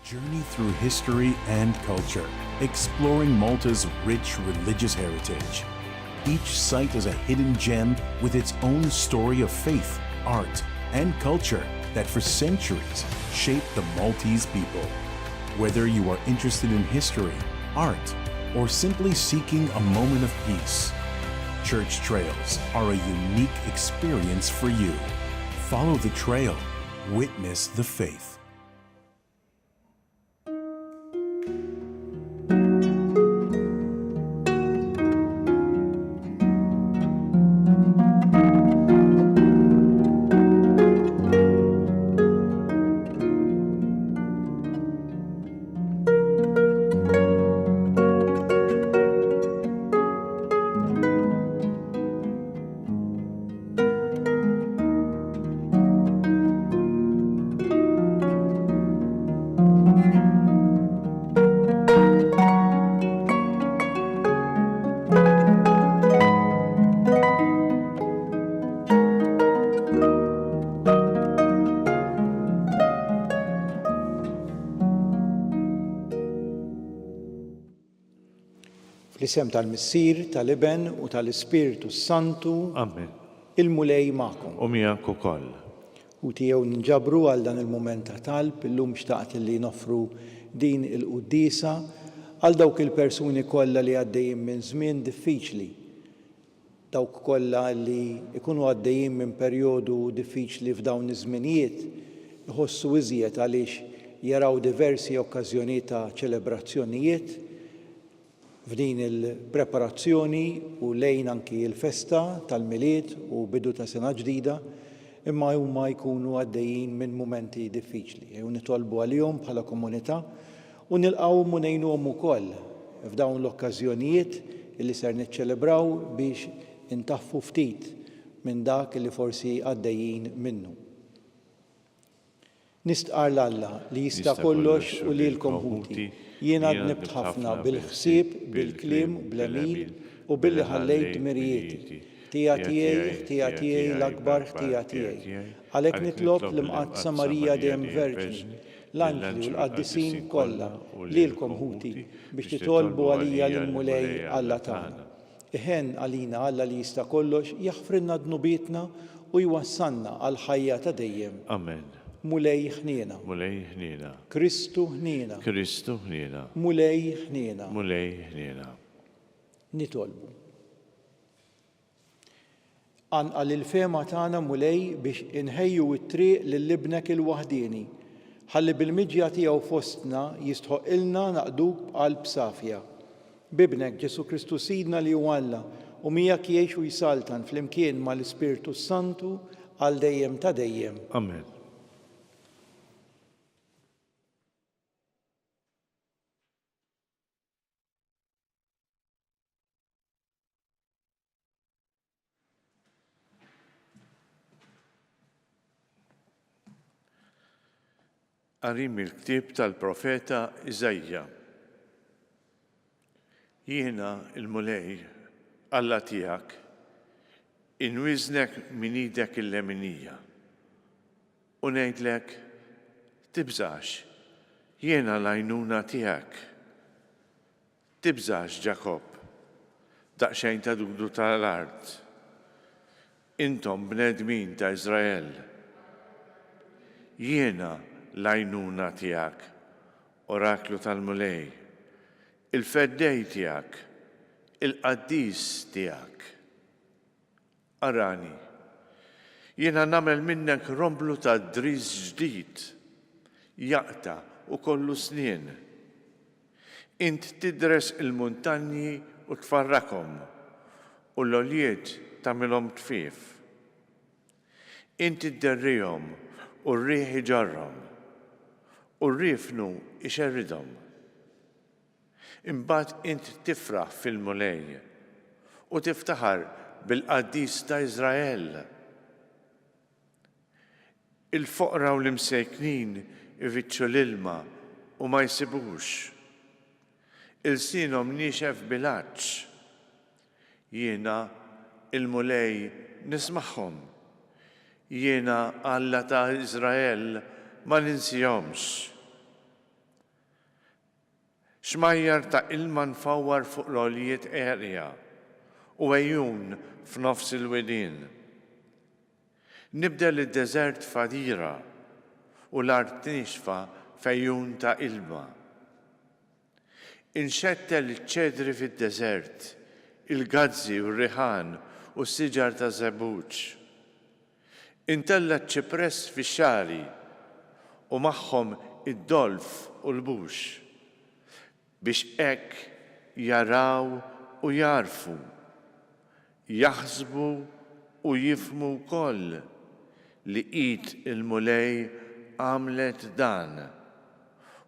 Journey through history and culture, exploring Malta's rich religious heritage. Each site is a hidden gem with its own story of faith, art, and culture that for centuries shaped the Maltese people. Whether you are interested in history, art, or simply seeking a moment of peace, Church Trails are a unique experience for you. Follow the trail, witness the faith. Fl-isem tal-Missier, tal-Iben u tal-Ispiritu Santu. Amen. Il-mulej magħkom. U miegħek ukoll. U tiegħu ninġabru għal dan il-mument ta' talb, illum xtaqt li noffru din il-qudiesa għal dawk il-persuni kollha li għaddejjin minn żmien diffiċli. Dawk kollha li jkunu għaddejjin minn perjodu diffiċli f'dawn iż-żminijiet iħossu iżjed għaliex jaraw diversi okkażjonijiet ta' ċelebrazzjonijiet f'din il-preparazzjoni u lejn anki il-festa tal-milied u bidu ta' sena ġdida, imma huma jkunu għaddejjin minn mumenti diffiċli. U nitolbu għalihom bħala komunità u nilqgħu u ngħinuhom ukoll f'dawn l-okkażjonijiet li ser niċċelebraw biex intaffu ftit minn dak li forsi għaddejjin minnu. Nistqar l-Alla li jista' kollox u lilkom ħuti. Jiena dnibt ħafna bil-ħsieb, bil-kliem, bl-emil u billi ħallejt mirjieti. Tija tiegħi l-akbar ħtija tiegħi. Għalhekk nitlob l-imqaddsa Marija dejjem Verġni, l-anġli u l-qaddisin kollha lilkom ħuti biex titolbu għalija lill-mulej Alla tagħna. Iħen għalina Alla li jista' kollox jaħfrilna dnubietna u jwassalna għal ħajja ta' dejjem. Amen. Mulej ħniena. Mulej ħniena. Kristu ħniena. Kristu ħniena. Mulej ħniena. Mulej ħniena. Nitolbu. Anqal il-fema tagħna mulej biex inħejju t-triq lill-ibnek il-waħdieni, ħalli bil-miġja tiegħu fostna jistħoqilna naqduk qalb safja. Bibnek Ġesu Kristu Sidna li huwa Alla u miegħek jgħix u jsaltan flimkien mal-Ispiritu Santu għal dejjem ta' dejjem. Amen. Qarim il-ktieb tal-profeta Iżajja. Jiena il-mulej Alla tiegħek inwiżnek minn idek il-leminija u ngħidlek tibżax jiena l-għajnuna tiegħek. Tibżax Ġakob, daqsxejn ta' dudu tal-art. Intom bnedmin ta' Iżrael. Jiena l-għajnuna tiegħek, oraklu tal-mulej, il-feddej tiegħek, il-qaddis tiegħek. Arani, jiena nagħmel minnek romblu ta' driż ġdid, jaqta u kollu snien. Int tidres il-muntanji u tfarrakhom u l-għoljiet tagħmilhom tfief. Int idderrihom u r-riħ iġarrhom u r-rifnu ixerridhom. Imbagħad int tifraħ fil-mulej u tiftaħar bil-qaddis ta' Iżrael. Il-foqra u l-imsejknin ifittxu l-ilma u ma jsibux. Il-sinhom niexef bil-għaġġ. Jiena il-mulej nismagħhom. Jiena Alla ta' Iżrael ma ninsihomx. xmajjar ta' ilma nfawwar fuq l-għolijiet għerja u għejjun f'nofs il-widien. Nibdel id-deżert fadira u l-art nixfa fejjun ta' ilma. Inxettel iċ-ċedri fid-deżert, il-gazzi u r-riħan u s-siġar ta' żebbuġ. Intella ċipress fix-xari u magħhom id-dolf u l-bux biex hekk jaraw u jarfu, jaħsbu u jifmu wkoll li id il-mulej għamlet dan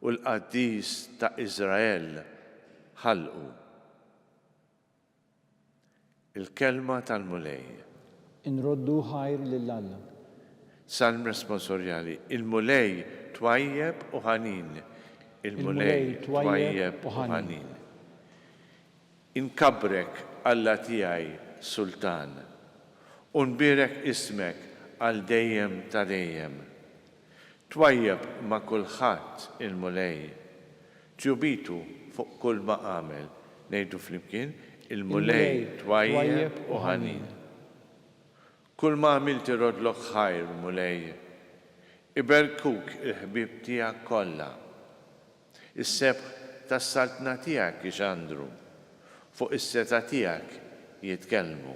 u l-qaddis ta' Iżrael ħalqu. Il-kelma tal-mulej. Inroddu ħajr lill-Alla. Salm responsorjali. Il-mulej twajjeb u ħanin. Il-mulej twajjeb u ħanin. Inkabrek Alla tiegħi Sultan. Unbirek ismek għal dejjem ta' dejjem. Twajjeb ma' kulħadd il-mulej. Ġubitu fuq kull ma għamel. Ngħidu flimkien il-mulej twajjeb u ħanin. Kull ma għamilt irodlok ħajr, mulej. Iberkuk il-ħbib tiegħek kollha. Is-sebħ tas-saltna tiegħek ixandru. Fuq is-seta tiegħek jitkellmu.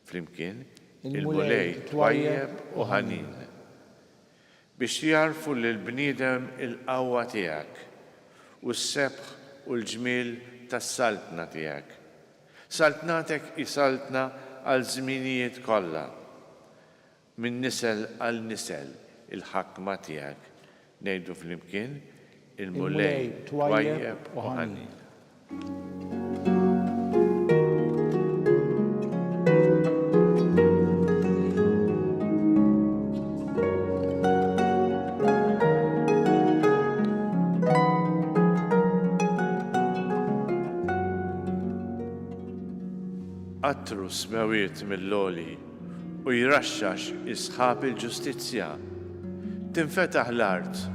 Flimkien il-mulej twajjeb u ħanin. Biex jarfu lill-bniedem il-qawwa tiegħek u s-sebħ u l-ġmiel tas-saltna tiegħek. Saltnatek isaltna għal żminijiet kollha. Minn nisel għal nisel il-ħakma tiegħek. Ngħidu flimkien il-mulej twajjeb u ħanin. Attru smewiet mill-loli u jraxxax isħab il-ġustizzja, tinfetaħ l-art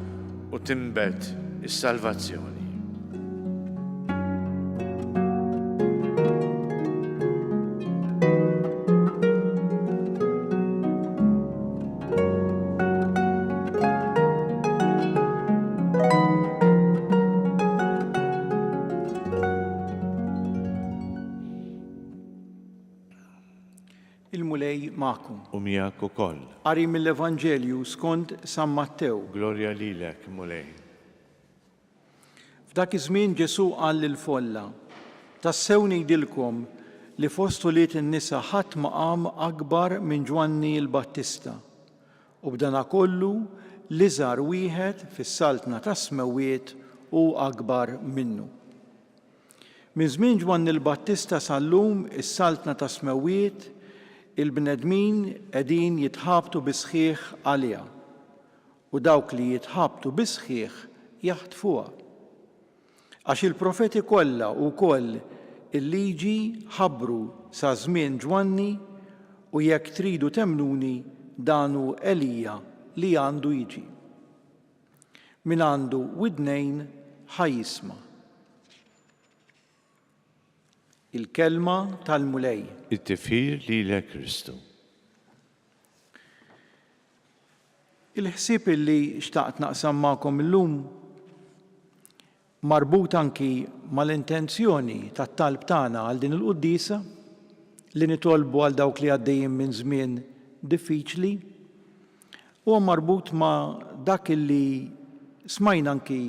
u timbet is-salvazzjoni. Il-mulej ma'kum. U miegħek ukoll. Qari mill-Evanġelju skont San Mattew. Glorja lilek, mulej. F'dak iż-żmien Ġesu qal lill-folla: tassew ngħidilkom li fost uliet in-nisa ħadd ma qam akbar minn Ġwanni l-Battista. U b'dana kollu l-iżgħar wieħed fis-saltna ta' Smewiet hu akbar minnu. Minn żmien Ġwanni l-Battista sal-lum is-saltna ta' Smewiet il-bnedmin qegħdin jitħabtu bi sħiħ għaliha u dawk li jitħabtu bi sħiħ jaħtfuha. Għax il-profeti kollha wkoll il-liġi ħabbru sa żmien Ġwanni u jekk tridu temnuni dan hu Elija li għandu jiġi. Min għandu widnejn ħajjisma'. Il-kelma tal-mulej. It-tifħir lilek Kristu. Il-ħsieb li xtaqt naqsam magħkom illum marbut anki mal-intenzjoni tat-talb tagħna għal din il-qudiesa li nitolbu għal dawk li għaddejjin minn żmien diffiċli huwa marbut ma' dak li smajna anki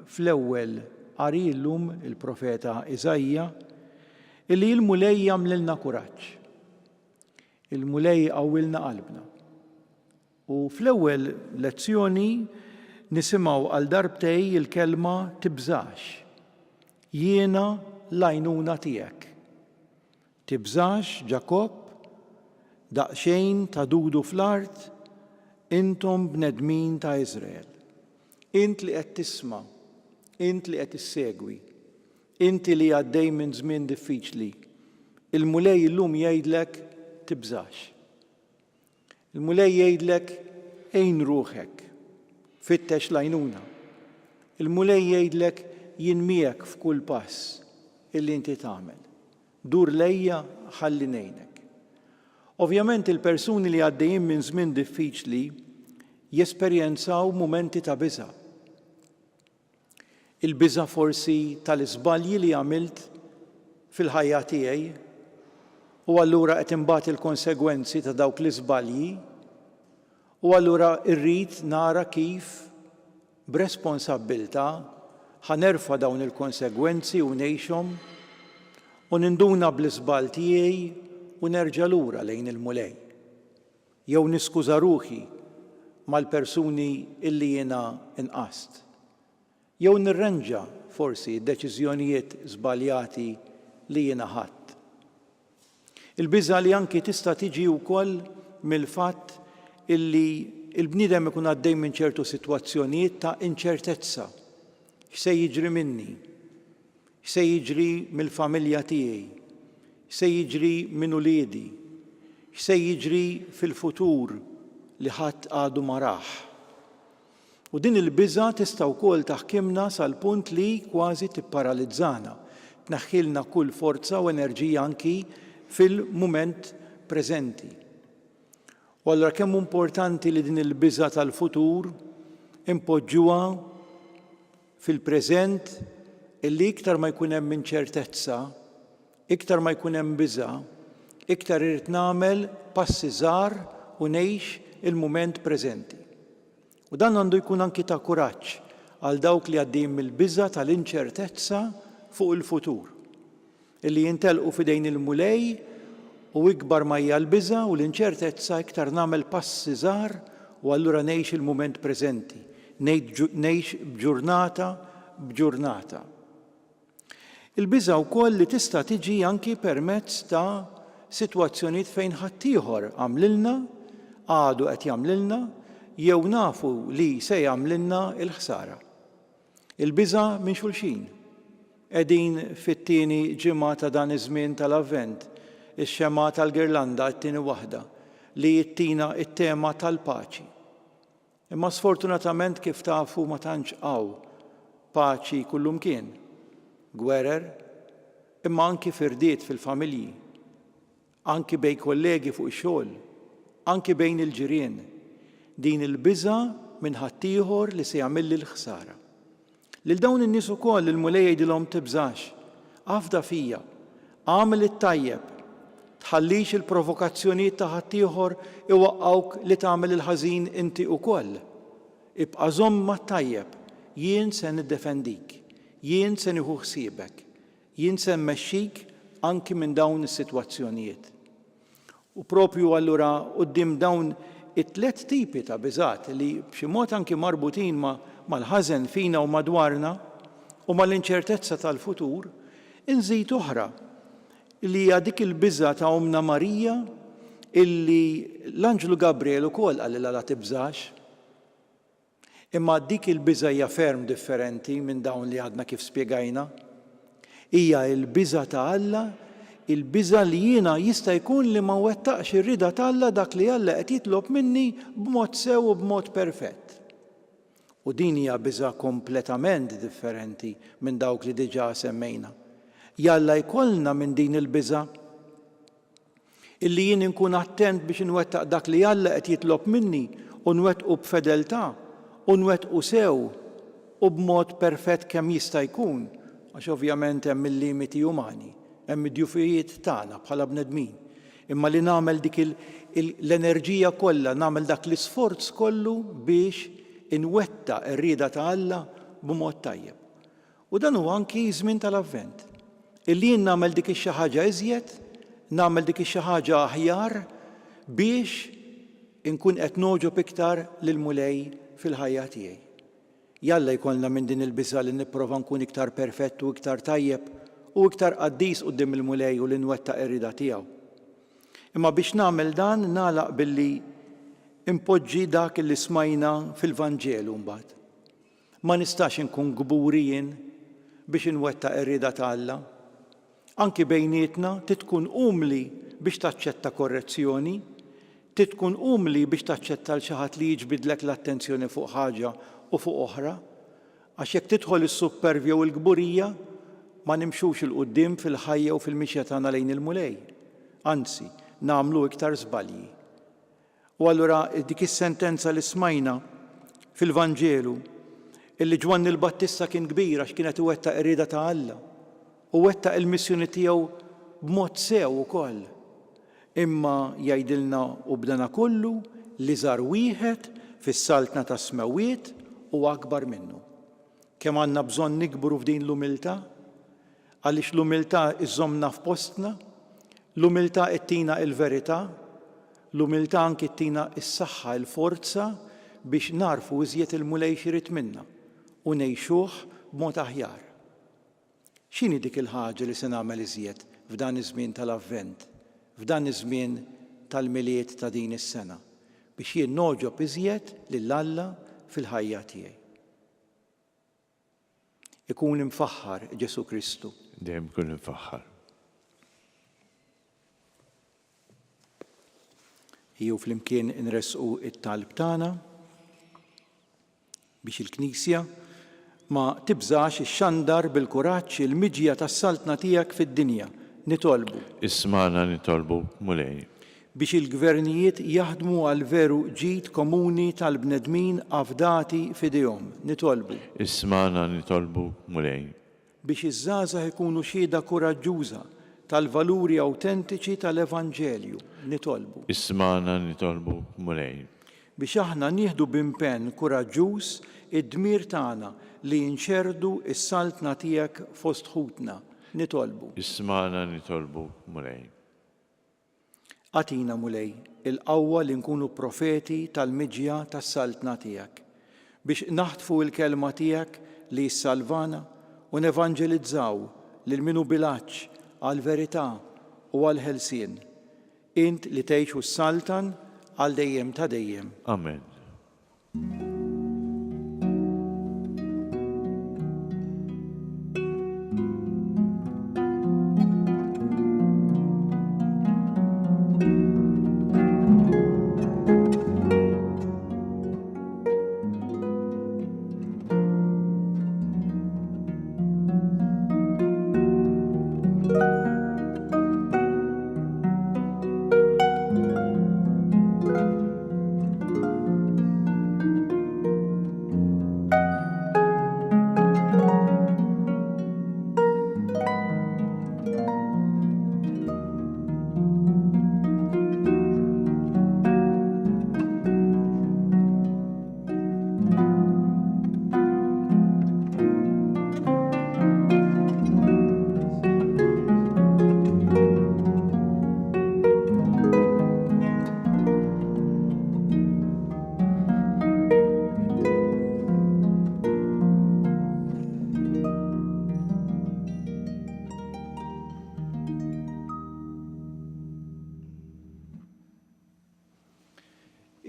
fl-ewwel qari llum il-profeta Iżajja illi il-mulej jagħmlilna kuraġġ. Il-mulej qawwilna qalbna. U fl-ewwel lezzjoni nisimgħu għal darbtej il-kelma tibżax. Jiena l-għajnuna tiegħek. Tibżax Ġakob, daqsxejn ta' dudu fl-art, intom bnedmin ta' Iżrael. Int li qed tisma', int li qed issegwi. Inti li għaddej minn żmien diffiċli, il-mulej illum jgħidlek tibżax. Il-mulej jgħidlek ejn ruħek, fittex l-għajnuna. Il-mulej jgħidlek jien miegħek f'kull pass illi inti tagħmel. Dur lejja ħalli ngħinek. Ovvjament il-persuni li għaddejjin minn żmien diffiċli jesperjenzaw mumenti ta' biża'. Il-biża' forsi tal-iżbalji li għamilt fil-ħajja tiegħi u allura qed imbagħad il-konsegwenzi ta' dawk l-iżbalji u allura rrid nara kif b'responsabbiltà ħanerfa' dawn il-konsegwenzi u ngħixhom u ninduna bl-iżbal tiegħi u nerġa' lura lejn il-mulej. Jew niskuża ruħi mal-persuni illi jiena inqast. Jew nirranġa forsi d-deċiżjonijiet żbaljati li jiena ħadd. Il-biża' li anki tista' tiġi wkoll mill-fatt illi il-bniedem ikun għaddej minn ċertu sitwazzjonijiet ta' inċertezza. X'se jiġri minni? X'se jiġri mill-familja tiegħi? X'se jiġri minn uliedi? X'se jiġri fil-futur li ħadd għadu ma rah? U din il-biża' tista' wkoll taħkimna sal-punt li kważi tipparalizzana, tneħħilna kull forza u enerġija anki fil-mument preżenti. U allura kemm importanti li din il-biża' tal-futur impoġġuha fil-preżent illi iktar ma jkun hemm inċertezza, iktar ma jkun hemm biża', iktar irid nagħmel passi żgħar u ngħix il-mument preżenti. U dan għandu jkun anki ta' kuraġġ għal dawk li għaddejjin mill-biża' tal-inċertezza fuq il-futur. Illi jintelqu f'idejn il-mulej u ikbar ma hija l-biża' u l-inċertezza iktar nagħmel passi żgħar u allura ngħix il-mument preżenti, ngħix b'ġurnata b'ġurnata. Il-biża' wkoll li tista' tiġi anki permezz ta' sitwazzjonijiet fejn ħaddieħor għamlilna, għadu qed jagħmlilna, jew nafu li se jagħmlilna l-ħsara. Il-biża' minn xulxin. Qegħdin fit-tieni ġimgħa ta' dan iż-żmien tal-Avvent, ix-xema tal-Girlanda t-tieni waħda li jittina t-tema tal-paċi. Imma sfortunatament kif tafu ma tantx hawn paċi kullumkien. Gwerer, imma anki firdiet fil-familji, anki bejn kollegi fuq ix-xogħol, anki bejn il-ġirien. Din il-biża' minn ħaddieħor li se jagħmilli l-ħsara. Lil dawn in-nies ukoll il-mulej jgħidilhom tibżax, għafda fija, għamel it-tajjeb, tħallix il-provokazzjonijiet ta' ħaddieħor iwaqqgħuk li tagħmel il-ħażin inti wkoll. Ibqa' żomm mat-tajjeb, jien se niddefendik, jien se nieħu ħsiebek, jien se mmexxik anki minn dawn is-sitwazzjonijiet. U propju allura quddiem dawn it-tliet tipi ta' biżat li b'xi mod anki marbutin mal-ħażen fina u madwarna u mal-inċertezza tal-futur, inżid oħra li hija dik il-biża' ta' Omna Marija illi l-Anġlu Gabriel ukoll qalilha la tibżax. Imma dik il-biża' hija ferm differenti minn dawn li għadna kif spjegajna. Hija l-biża' ta' Alla, il-biża' li jiena jista' jkun li ma wettaqx ir-rida ta' Alla dak li Alla qed jitlob minni b'mod sew u b'mod perfett. U din hija biża' kompletament differenti minn dawk li diġà semmejna. Jalla jkollna minn din il-biża' illi jien inkun attent biex inwettaq dak li Alla qed jitlob minni u nwettqu b'fedeltà u nwettqu sew u b'mod perfett kemm jista' jkun, għax ovvjament hemm il-limiti umani, hemm id-djufijiet tagħna bħala bnedmin. Imma li nagħmel dik l-enerġija kollha, nagħmel dak l-isforz kollu biex inwettaq ir-rieda ta' Alla b'mod tajjeb. U dan huwa anki żmien tal-Avvent. Illi jien nagħmel dik xi ħaġa iżjed, nagħmel dik xi ħaġa aħjar biex inkun qed noġob iktar lill-mulej fil-ħajja tiegħi. Jalla jkollna minn din il-biża' li nipprova nkun iktar perfett u iktar tajjeb u iktar qaddis quddiem il-mulej u li nwettaq ir-rida tiegħu. Imma biex nagħmel dan nagħlaq billi impoġġi dak li smajna fil-Vanġelu mbagħad. Ma nistax inkun gburi jien biex inwettaq ir-rida ta' Alla. Anki bejnietna titkun umli biex taċċetta korrezzjoni, titkun umli biex taċċetta l xi ħadd li jiġbidlek l-attenzjoni fuq ħaġa u fuq oħra, Għax jekk tidħol is-supervja u l-gburija ma nimxux il-qudiem fil-ħajja u fil-mixja tagħna lejn il-mulej. Anzi, nagħmlu iktar żbalji. U allura dik is-sentenza li smajna fil-Vanġelu illi Ġwanni l-Battista kien kbir għax kienet iwettaq irieda ta' Alla u wettaq il-missjoni tiegħu b'mod sew ukoll. Imma jgħidilna u b'dana kollu li żar wieħed fis-saltna ta' smewiet u akbar minnu. Kemm għandna bżonn nikbru f'din l-umiltà? Għaliex l-umiltà iżommna f'postna, l-umiltà ittina il-verità, l-umiltà anki ittina s-saħħa, il-forza biex narfu iżjed il-mulej xirid minna u ngħixuh b'mod aħjar. X'inhi dik il-ħaġa li se nagħmel iżjed f'dan iż-żmien tal-Avvent, f'dan iż-żmien tal-miliet ta' din is-sena biex jien noġob iżjed lil Alla fil-ħajja tiegħi. Ikun imfaħħar Ġesu Kristu. Dejjem kun imfaħħar. Ejjew flimkien inresqu it-talb tagħna biex il-Knisja ma tibżax ix-xandar bil-kuraġġ il-miġja tas-saltna tiegħek fid-dinja. Nitolbu. Ismana nitolbu mulej. Biex il-gvernijiet jaħdmu għal veru ġid komuni tal-bnedmin avdati f'idejhom. Nitolbu. Ismana nitolbu mulej. Biex iż-żgħażagħ ikunu xhieda kuraġġuża tal-valuri awtentiċi tal-Evanġelju. Nitolbu. Ismana nitolbu mulej. Biex aħna nieħdu b'impenn kuraġġuż id-dmir tagħna li nxerdu s-saltna tiegħek fost ħutna. Nitolbu. Ismana nitolbu mulej. Atina mulej il-qawwa li nkunu profeti tal-miġja tas-saltna tiegħek biex naħtfu l-kelma tiegħek li jissalvana u nevanġelizzaw lil minu bilaċċ għall-verità u għall-ħelsien. Int li tgħixu s-saltan għal dejjem ta' dejjem. Amen.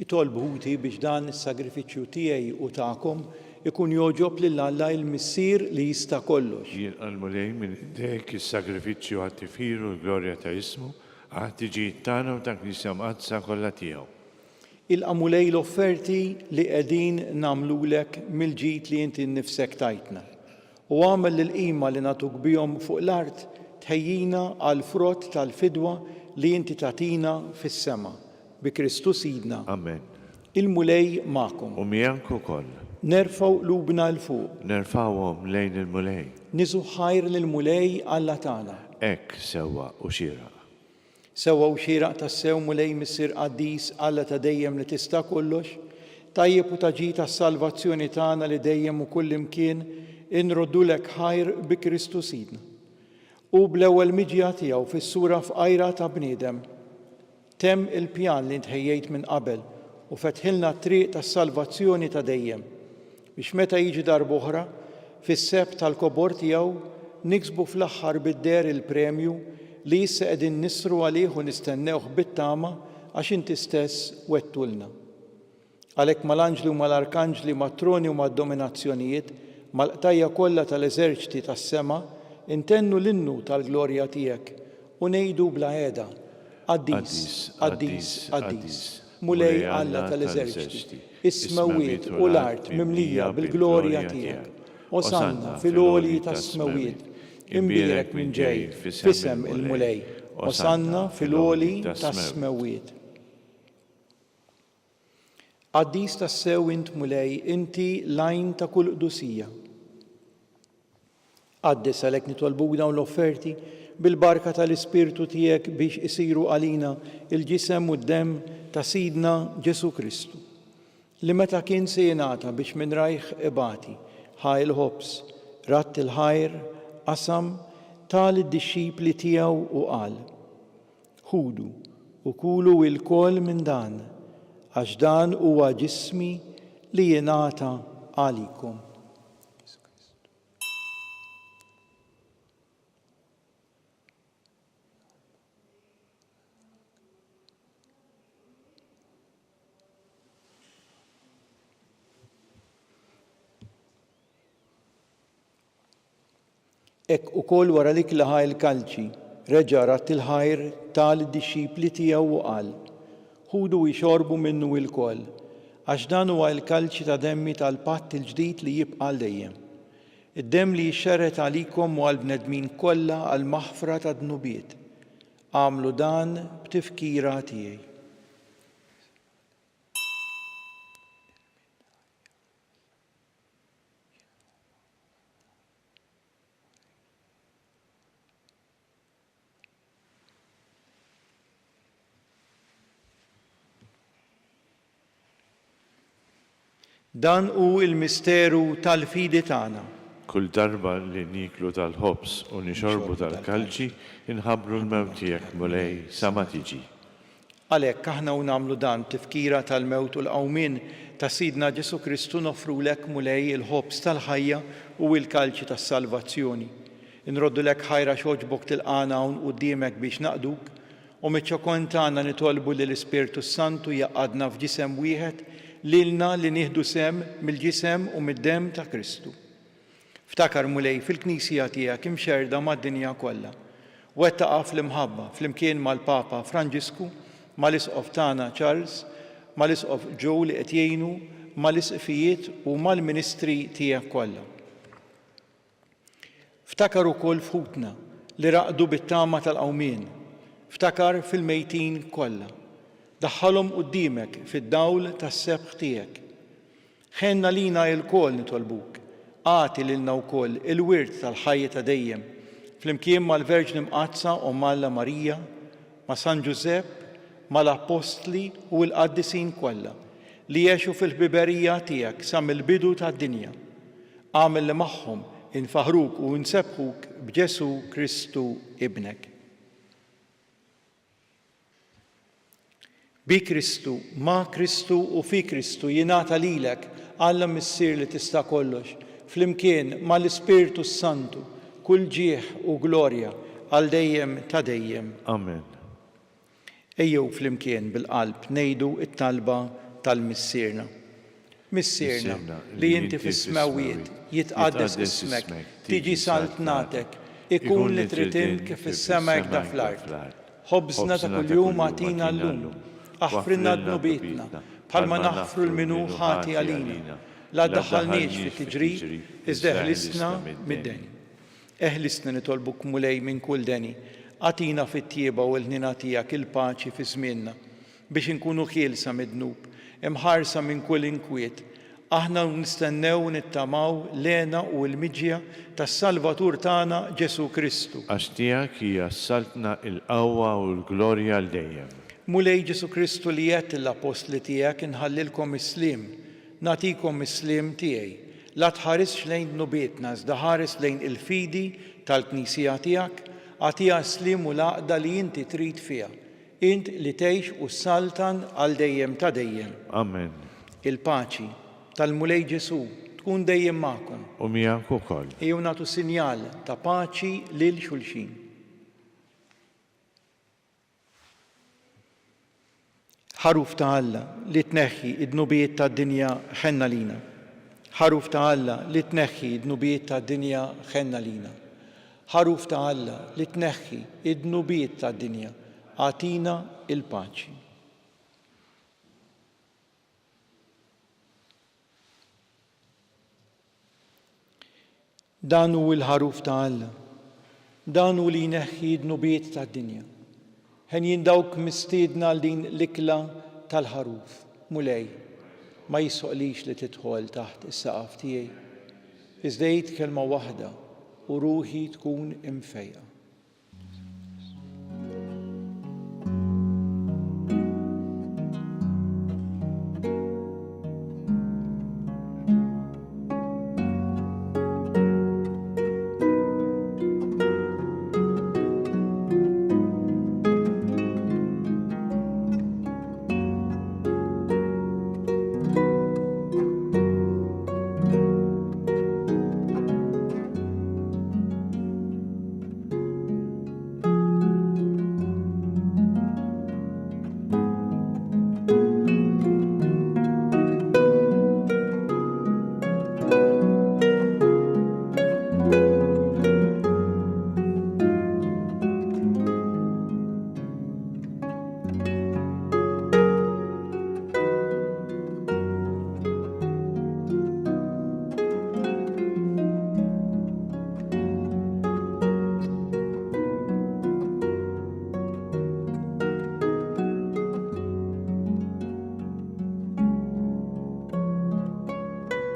Itolbu ħuti biex dan is-sagrifiċċju tiegħi u tagħkom ikun joġob lil Alla il-Missier li jista' kollox. Jien għal-mulej minn dek is-sagrifiċċju għat-tifir u l-glorja ta' ismu għat-tiġijiet tagħna u ta' Knisja mqaddsa kollha tiegħu. Il-qamulej l-offerti li qegħdin nagħmlulek mill-ġid li inti nnifsek tajtna. U għamel l-qima li nagħtuk bihom fuq l-art tħejjina għal frott tal-fidwa li inti tagħtina fis-sema. Bi Kristu Sidna. Amen. Il-mulej magħkom. U miegħek ukoll. Nerfgħu qlubna l fuq. Nerfgħuhom lejn il-mulej. Niżu ħajr lill-mulej Alla tagħna. Hekk sewwa u xieraq. Sewwa u xieraq tas-sew mulej Missier Qaddis Alla ta' dejjem li tista' kollox, tajjeb u taġi tas-salvazzjoni tagħna li dejjem u kullimkien inroddulek ħajr bi Kristu Sidna. U bl-ewwel miġja tiegħu fis-sura f'qajra ta' bniedem temm il-pjan li ntħejjejt minn qabel u fetħilna t-triq tas-salvazzjoni ta' dejjem biex meta jiġi darb'oħra fis-seb tal-kobor tiegħu niksbu fl-aħħar bid-der il-premju li issa qegħdin nisru għalih u nistennewh bit-tama għax inti stess wettulna. Għalhekk mal-anġli u mal-arkanġli mat-troni u mad-dominazzjonijiet mal-qtajja kollha tal-eżerċiti tas-sema intennu l-innu tal-glorja tiegħek u ngħidu bla qiegħda Qaddis, Qaddis, Qaddis, mulej Alla tal-eżerċiti, is-smawiet u l-art mimlija bil-glorja tiegħek. Osanna fil-għoli tas-smawiet, imbierek minn ġej fisem il-mulej. Osanna fil-għoli tas-smawiet. Qaddis tas-sew int mulej, inti lajn ta' kull qdusija. Qaddis għalhekk nitolbuk dawn l-offerti bil-barka tal-Ispirtu tiegħek biex isiru għalina il-ġisem u d-demm ta' Sidna Ġesu Kristu, li meta kien se jingħata biex minn rajħ ibati ħaj il-ħobs, ratt il-ħajr, qasam tal id-dixxipli tiegħu u qal: ħudu u kulu l-kol minn dan, għax dan huwa ġismi li jingħata għalikom. Ek ukoll wara lik laħa il-kalċi, reġa' ratt il-ħajr tal-dixxipli tiegħu u qal: ħudu jxorbu minnu l-koll, għax dan huwa l-kalċi ta' demmi tal-patt il-ġdid li jibqa' dejjem. Id-demm li jxerret għalikom u għall-bnedmin kollha għal maħfra ta' dnubiet. Għamlu dan b'tifkira tiegħi. Dan hu il-misteru tal-fidi tagħna. Kull darba li niklu tal-ħobs u nixorbu tal-kalċi, inħabbru l-mewt tiegħek mulej sa ma tiġi. Għalhekk aħna u nagħmlu dan tifkira tal-mewt u l-qawmien ta' Sidna Ġesu Kristu nofrulek mulej il-ħobs tal-ħajja u l-kalċi tas-salvazzjoni. Inroddu lek ħajra xogħġbok tilqana hawn quddiemek biex naqduk u miċ-ċokon tagħna nitolbu li l-Ispirtu Santu jaqgħadna f'ġisem wieħed lilna li nieħdu sem mill-ġisem u mid-demm ta' Kristu. Ftakar mulej fil-Knisja tiegħek imxerda mad-dinja kollha. Wettaqa fl-imħabba flimkien mal-Papa Franġisku, mal-Isqof tagħna Charles, mal-Isqof Joe li qed jgħinu, mal-isqfijiet u mal-ministri tiegħek kollha. Ftakar ukoll f'ħutna li raqdu bit-tama tal-qawmien. Ftakar fil-mejtin kollha. Daħħalhom quddiemek fid-dawl tas-sebħ tiegħek. Ħenna lina l-kol nitolbuk, għati lilna wkoll il-wirt tal-ħajja ta' dejjem, flimkien mal-Verġni Mqazza u Malla Marija, ma' San Giuseppe, mal-Apostli u l-qaddisin kollha li jgħixu fil-ħbiberija tiegħek sa mill-bidu tad-dinja. Għamel li magħhom infaħruk u nsebħuk b'Ġesu Kristu ibnek. Bi Kristu, ma' Kristu u fi Kristu jingħata lilek Alla missier li tista' kollox, flimkien mal-Ispirtu Santu, kull ġieħ u glorja għal dejjem ta' dejjem. Amen. Ejjew flimkien bil-qalb ngħidu t-talba tal-missierna. Missierna li inti fis-smawiet jitqaddes ismek, tiġi saltnatek, ikun li trid int kif is-sema hekk fl-art. Ħobżna ta' kuljum agħtina llum, aħfrinna dnubietna, bħalma naħfru l-minu ħati għalina. La ddaħħalniex fit-tiġrid, iżda eħlisna mid-deni. Eħlisna nitolbuk mulej minn kull deni, għatina fit-tieba u l-ħnina tiegħek il-paċi fi żmienna, biex inkunu ħielsa mid-dnub, imħarsa minn kull inkwiet. Aħna nistennew nittamaw lena u l-miġja tas-Salvatur tagħna Ġesu Kristu. Għax tiegħek hija saltna l-qawwa u l-glorja l dejjem. Mulej Ġesu Kristu li jgħid l-apostli tiegħek inħallilkom is-slim, nagħtikom is-slim tiegħi. La tħarisx lejn dnubietna, iżda ħares lejn il-fidi tal-Knisja tiegħek, għatiha slim u l-għaqda li inti trid fiha. Int li tgħix u ssaltan għal dejjem ta' dejjem. Amen. Il-paċi tal-Mulej Ġesu tkun dejjem magħkom. U miegħek ukoll. Ejjew nagħtu sinjal ta' paċi lil xulxin. Ħaruf ta' Alla li tneħħi id-dnubiet tad-dinja ħenna lina. Ħaruf ta' Alla li tneħħi id-dnubiet tad-dinja ħenna lina. Ħaruf ta' Alla li tneħħi id-dnubiet tad-dinja għatina il-paċi. Dan hu l-ħaruf ta' Alla. Dan hu li jneħħi d-nubiet tad-dinja. Ħen jindawk mistiedna għal din l-ikla tal-ħaruf. Mulej, ma jissoqlix li tidħol taħt is-saqaf tiegħi. Iżda jgħid kelma waħda u ruħi tkun imfejqa.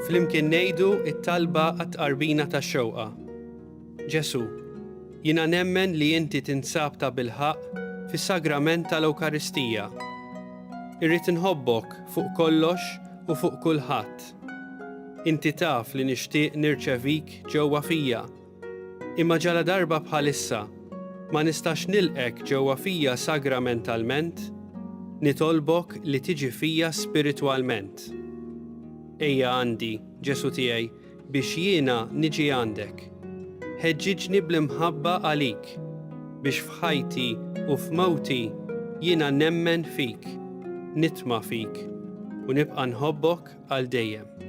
Flimkien ngħidu t-talba għat-tqarbina tax-xewqa. Ġesu, jiena nemmen li inti tinsab ta' bilħaq fis-sagrament tal-Ewkaristija. Irrid inħobbok fuq kollox u fuq kulħadd. Inti taf li nixtieq nirċevik ġewwa fija. Imma ġala darba bħalissa ma nistax nilqek ġewwa fija sagramentalment, nitolbok li tiġi fija spiritwalment. Ejja għandi, Ġesu tiegħi, biex jiena niġi għandek. Ħeġġiġni bl-imħabba għalik, biex f'ħajti u f'mewti jiena nemmen fik, nitma' fik u nibqa' nħobbok għal dejjem.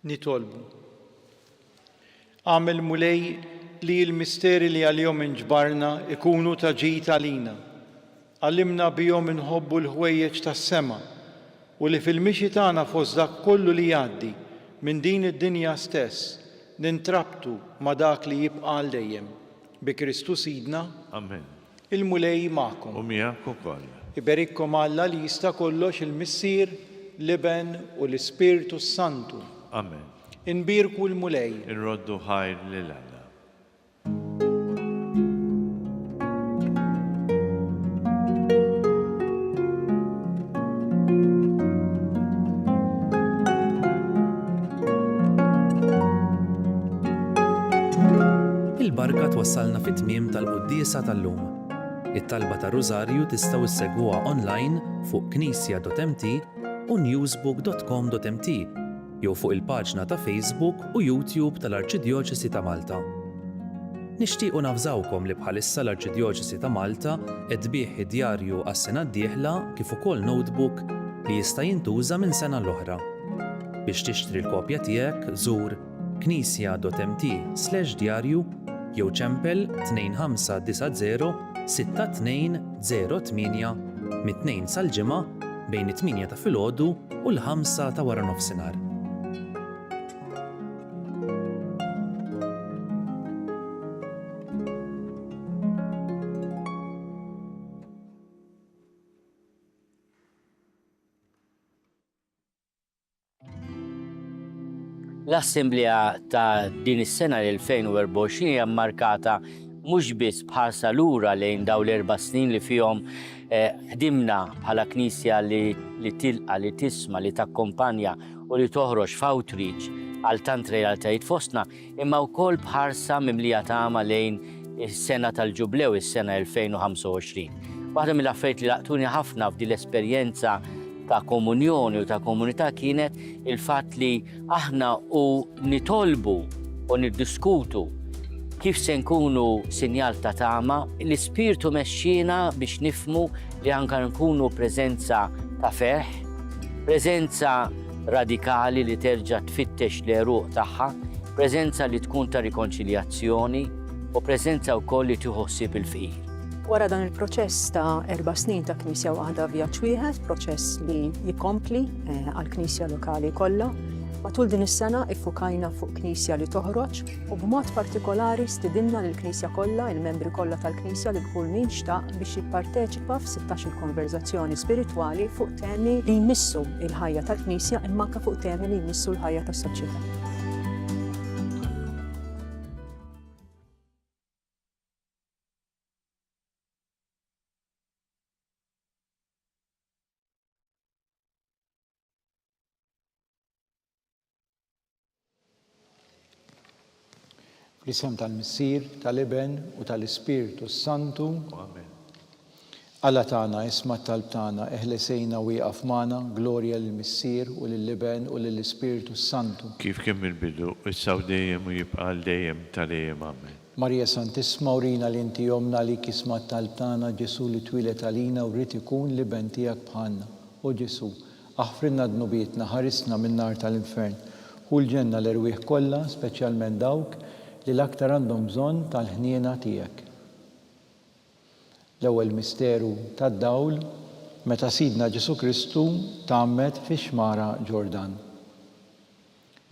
Nitolbu. Għamel mulej li l-misteri li għal-jom inġbarna ikunu ta' ġid għalina. Għallimna bihom inħobbu l-ħwejjeġ tas-sema u li fil-mixi tagħna fost dak kollu li jgħaddi minn din id-dinja stess nintrabtu ma' dak li jibqa' għal dejjem. Bi Kristu Sidna. Amen. Il-mulej magħkom. U miegħek ukoll. Iberikkom Alla li jista' kollox il-Missier, l-Iben u l-Ispiritu Santu. Amen. Inbirku l-mulej. Irroddu ħajr lil Alla. Il-barka twassalna fit-tmiem tal-Quddiesa tal-lum. It-talba ta' Rużarju tistgħu issegwuha online fuq knisja.mt u newsbook.com.mt jew fuq il-paġna ta' Facebook u YouTube tal-Arċidjoċesi ta' Malta. Nixtiequ nafżawkom li bħalissa l-Arċidjoċesi ta' Malta qed tbieħ id-djarju għas-sena d-dieħla kif ukoll notebook li jista' jintuża minn sena l-oħra. Biex tixtri l-kopja tiegħek żur knisja.mt/djarju jew ċempel 2590 6208 mit-2 sal-ġimgħa bejn it-8 ta' filgħodu u l-5 ta' wara nofsinhar. L-Assemblea ta' din is-sena l-2024 hija mmarkata mhux biss bħarsa lura lejn dawn l-4 snin li fihom ħdimna bħala Knisja li tilqa' li tisma' li takkompanja u li toħroġ f'outreach għal tant realtajiet fostna, imma wkoll bħarsa mimlija tama lejn is-sena tal-ġublew, is-sena 2025. Waħda mill-affarijiet li laqtuni ħafna f'din l-esperjenza ta' komunjoni u ta' komunità kienet il-fatt li aħna u nitolbu u niddiskutu kif se nkunu sinjal ta' tama, l-Ispirtu mexxina biex nifmu li anka nkunu preżenza ta' ferħ, preżenza radikali li terġa' tfittex l-eruq tagħha, preżenza li tkun ta' rikonċiljazzjoni u preżenza wkoll li tieħu ħsieb il-fqir. Wara dan il-proċess ta' 4 snin ta' Knisja Waħda vjaġġ wieħed, proċess li jikompli għall-Knisja lokali kollha. Matul din is-sena iffukajna fuq Knisja li toħroġ u b'mod partikolari stidinna lill-Knisja kollha, il-membri kollha tal-Knisja li kull min xtaq biex jipparteċipa f'16 konverzazzjoni spiritwali fuq temi li jmissu il-ħajja tal-Knisja imma anke fuq temi li jmissu l-ħajja tas-soċjetà. L-isem tal-Missier, tal-Iben u tal-Ispirtu Santu. Amen. Alla tagħna isma' talb tagħna eħlesejna wieqaf magħna, glorja lill-Missier u lill-Iben u lill-Ispirtu Santu. Kif kemm il-bidu, issa u dejjem u jibqa' dejjem tal-dejjem. Amen. Marija Santisma urina li inti jomna li kisma' talb tagħna Ġesu li twilet għalina u rrid ikun l-Iben tiegħek bħalna. O Ġesu, aħfrinna dnubietna, ħarisna min-nar tal-infern. Hu l-ġenna l-irwieħ kollha, speċjalment dawk li l-aktar għandhom bżonn tal-ħniena tiegħek. L-ewwel misteru tad-dawl meta Sidna Ġesu Kristu tgħammed fix-xmara Ġordan.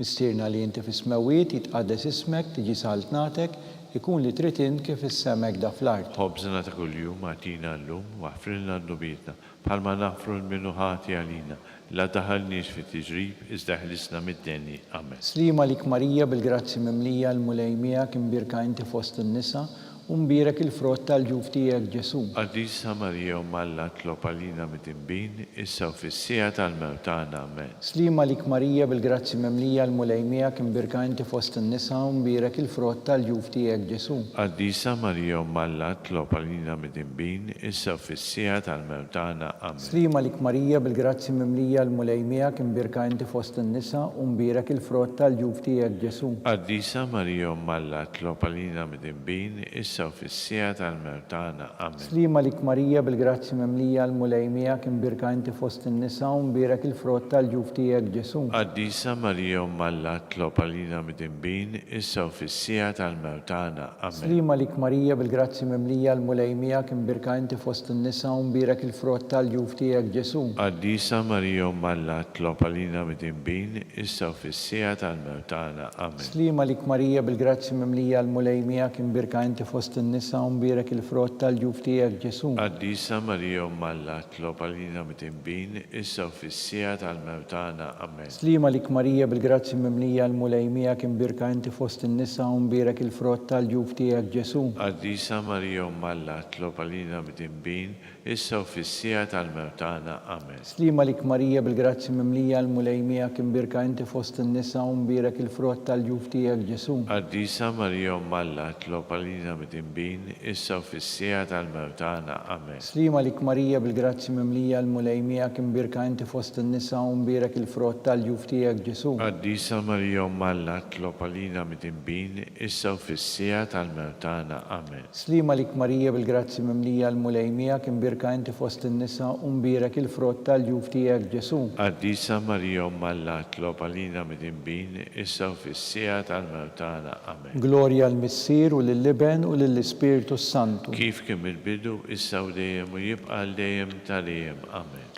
Mistierna li inti fis-smawiet jitqaddes ismek, tiġi saltnatek, ikun li trid int kif is-semek da fl-art. Ħobżna ta' kuljum għatina llum u aħfrilna dnubietna bħalma naħfru l-minnu ħati għalina. La daħalniex fi tiġrib, iżda ħlisna mid-denni. Amen. Slima lik Marija bil-grazzi mimlija l-mulejmija kimbirka inti fost in-nisa u mbirek il-frott tal-ġuf tiegħek Ġesu. Qaddisa Marija u Malla tlob għalina mit-imbin, issa u fis-sija tal-mewt tagħna. Amen. Slima lik Marija bil-grazzi mimlija l-mulejmija kimbirka inti fost in-nisa u mbirek il-frott tal-ġuf tiegħek Ġesu. Qaddisa Marija u Malla tlob għalina mit-imbin, issa u fis-sija tal-mewt tagħna. Amen. Slima lik Marija bil-grazzi mimlija l-mulejmija kimbirka inti fost in-nisa u mbirek il-frott tal-ġuf tiegħek Ġesu. Qaddisa Marija u Malla tlob għalina mit-imbin, issa u fis-sija tal-mewt tagħna. Amen. Slima lik Marija bil-grazzi mimlija l-mulejmija kimbirka inti fost in-nisa u mbirek il-frott tal-ġuf tiegħek Ġesu. Qaddisa Marija u Malla tlob għalina mit-imbin, issa u fis-sija tal-mewt tagħna. Amen. Slima lik Marija bil-grazzi mimlija l-mulejmija kimbirka inti fost in-nisa u mbirek il-frott tal-ġuf tiegħek Ġesu. Qaddisa Marija u Malla tlob għalina mit-imbin, issa u fis-sija tal-mewt tagħna. Amen. Slima lik Marija bil-grazzi mimlija l-mulejmija kimbirka inti fost in-nisa u mbirek il-frott tal-ġuf tiegħek Ġesu. Qaddisa Marija u Malla tlob għalina mit-imbin, issa u fis-sija tal-mewt tagħna. Amen. Slima lik Marija bil-grazzi mimlija l-mulejmija kimbirka inti fost in-nisa u mbirek il-frott tal-ġuf tiegħek Ġesu. Qaddisa Marija u Malla tlob għalina mit-imbin, issa u fis-sija tal-mewt tagħna. Amen. Slima lik Marija bil-grazzi mimlija l-mulejmija kimbirka inti fost in-nisa u mbirek il-frott tal-ġuf tiegħek Ġesu. Qaddisa Marija u Malla tlob għalina mit-imbin, issa u fis-sija tal-mewt tagħna. Amen. Slima lik Marija bil-grazzi mimlija l-mulejmija kimbirka inti fost in-nisa u mbirek il-frott tal-ġuf tiegħek Ġesu. Qaddisa Marija u Malla tlob għalina mit-imbin, issa u fis-sija tal-mewt tagħna. Amen. Slima lik Marija bil-grazzi mimlija l-mulejmija kimbirka inti fost in-nisa u mbirek il-frott tal-ġuf tiegħek Ġesu. Qaddisa Marija u Malla tlob għalina mit-imbin, issa u fis-sija tal-mewt tagħna. Amen. Glorja l-Missier u lill-Iben u lill-Ispirtu Santu. Kif kemm il-bidu, issa u dejjem u jibqa' dejjem tal-dejjem. Amen.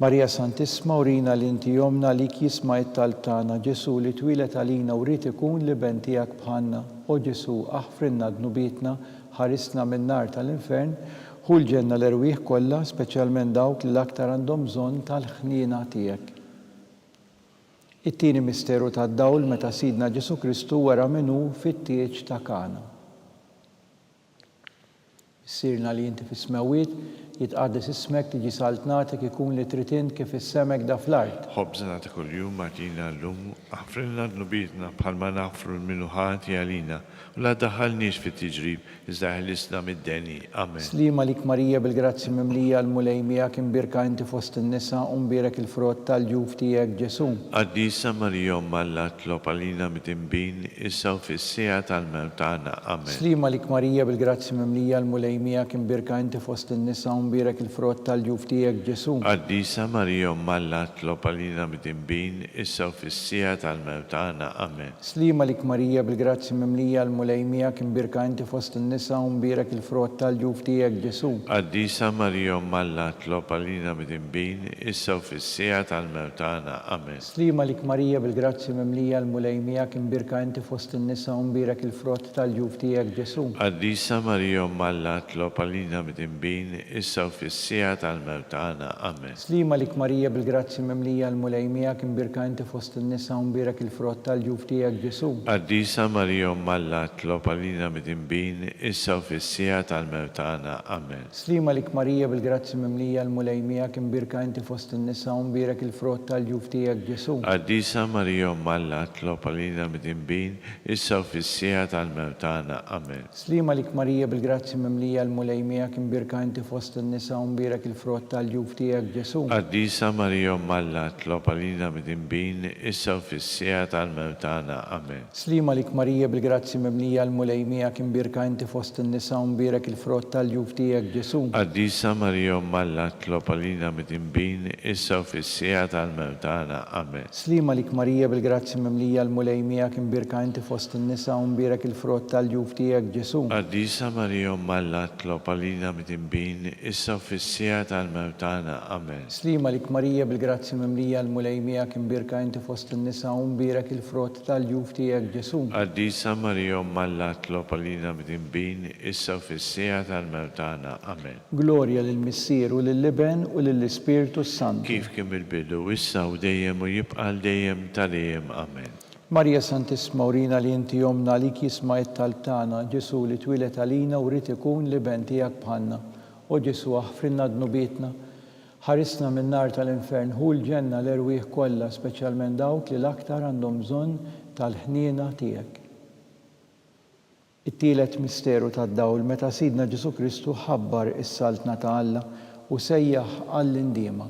Marija Santisma urina li inti jomna li jisma' it-talb tagħna Ġesu li twilet għalina u rrid ikun l-Iben tiegħek bħalna. O Ġesu, aħfrinna dnubietna, ħarisna min-nar tal-infern, hu l-ġenna l-irwieħ kollha, speċjalment dawk li l-aktar għandhom bżonn tal-ħniena tiegħek. It-tieni misteru tad-dawl meta Sidna Ġesu Kristu wara minnu fit-tieġ ta' Kana. Sirna li inti fis-smawiet jitqaddis ismek tiġi saltnatek ikun li trid int kif is-semek da fl-art. خبزنا كل يوم اعطينا اللوم اغفر لنا ذنوبنا بحال ما نغفر المنوحات علينا ولا دخلنيش في التجريب إذا أهلسنا من الداني آمين. Slima lik Marija bil-grazzi mimlija l-mulejmija kim birka inti fost in-nisa u mbirek il-frott tal-ġuf tiegħek Ġesu. قديسة مريم ملا اطلب علينا متنبين إسا في الساعة الموت تاعنا آمين. Slima lik Marija bil-grazzi mimlija l-mulejmija kim birka inti fost in-nisa u mbirek il-frott tal-ġuf tiegħek Ġesu. قديسة مريم ملا اطلب علينا متنبين إسا في الساعة الموت تاعنا آمين. Slima lik Marija bil-grazzi mimlija l-mulejmija kim birka inti fost in-nisa u mbirek il-frott tal-ġuf tiegħek Ġesu. قديسة مريم ملا اطلب علينا متنبين إسا في الساعة الموت تاعنا آمين. Slima lik Marija bil-grazzi mimlija l-mulejmija kim birka inti fost in-nisa u mbirek il-frott tal-ġuf tiegħek Ġesu. قديسة مريم ملا اطلب علينا متنبين إسا في الساعة الموت تاعنا آمين. Slima lik Marija bil-grazzi mimlija l-mulejmija kim birka inti fost in-nisa u mbirek il-frott tal-ġuf tiegħek Ġesu. قديسة مريم ملا اطلب علينا متنبين إسا في الساعة الموت تاعنا آمين. Slima lik Marija bil-grazzi mimlija l-mulejmija kim birka inti fost in-nisa u mbirek il-frott tal-ġuf tiegħek Ġesu. قديسة مريم ملا اطلب علينا متنبين إسا في الساعة الموت تاعنا آمين. Slima lik Marija bil-grazzi mimlija l-mulejmija kim birka inti fost in-nisa u mbirek il-frott tal-ġuf tiegħek Ġesu. قديسة مريم ملا اطلب علينا متنبين إسا في الساعة الموت تاعنا آمين. Slima lik Marija bil-grazzi mimlija l-mulejmija kim birka inti fost in-nisa u mbirek il-frott tal-ġuf tiegħek Ġesu. قديسة مريم ملا اطلب علينا متنبين إسا في الساعة الموت تاعنا آمين. Slima lik Marija bil-grazzi mimlija l-mulejmija kim birka inti fost in-nisa u mbirek il-frott tal-ġuf tiegħek Ġesu. قديسة مريم ملا اطلب علينا متنبين إسا في الساعة الموت تاعنا آمين. Slima lik Marija bil-grazzi mimlija l-mulejmija kim birka inti fost in-nisa u mbirek il-frott tal-ġuf tiegħek Ġesu. قديسة مريم ملا اطلب علينا متنبين إسا في الساعة الموت تاعنا آمين. Glorja lill-Missier u lill-Liben u lill-Ispiritu Sant. كيف كم البدو إسا وديم ويبقى الديم تليم آمين. Marja Santisma urina li inti jomna li kisma it-talb tagħna Ġesu li twilet għalina u rrid ikun liben tiegħek bħalna. O Ġesu aħfrilna dnubietna, ħarisna minn nar tal-infern hu l-ġenna l-erwieħ kollha speċjalment dawk li l-aktar għandhom bżonn tal-ħniena tiegħek. It-tielet misteru tad-dawl meta Sidna Ġesu Kristu ħabbar is-saltna ta' Alla u sejjaħ għall-indiema.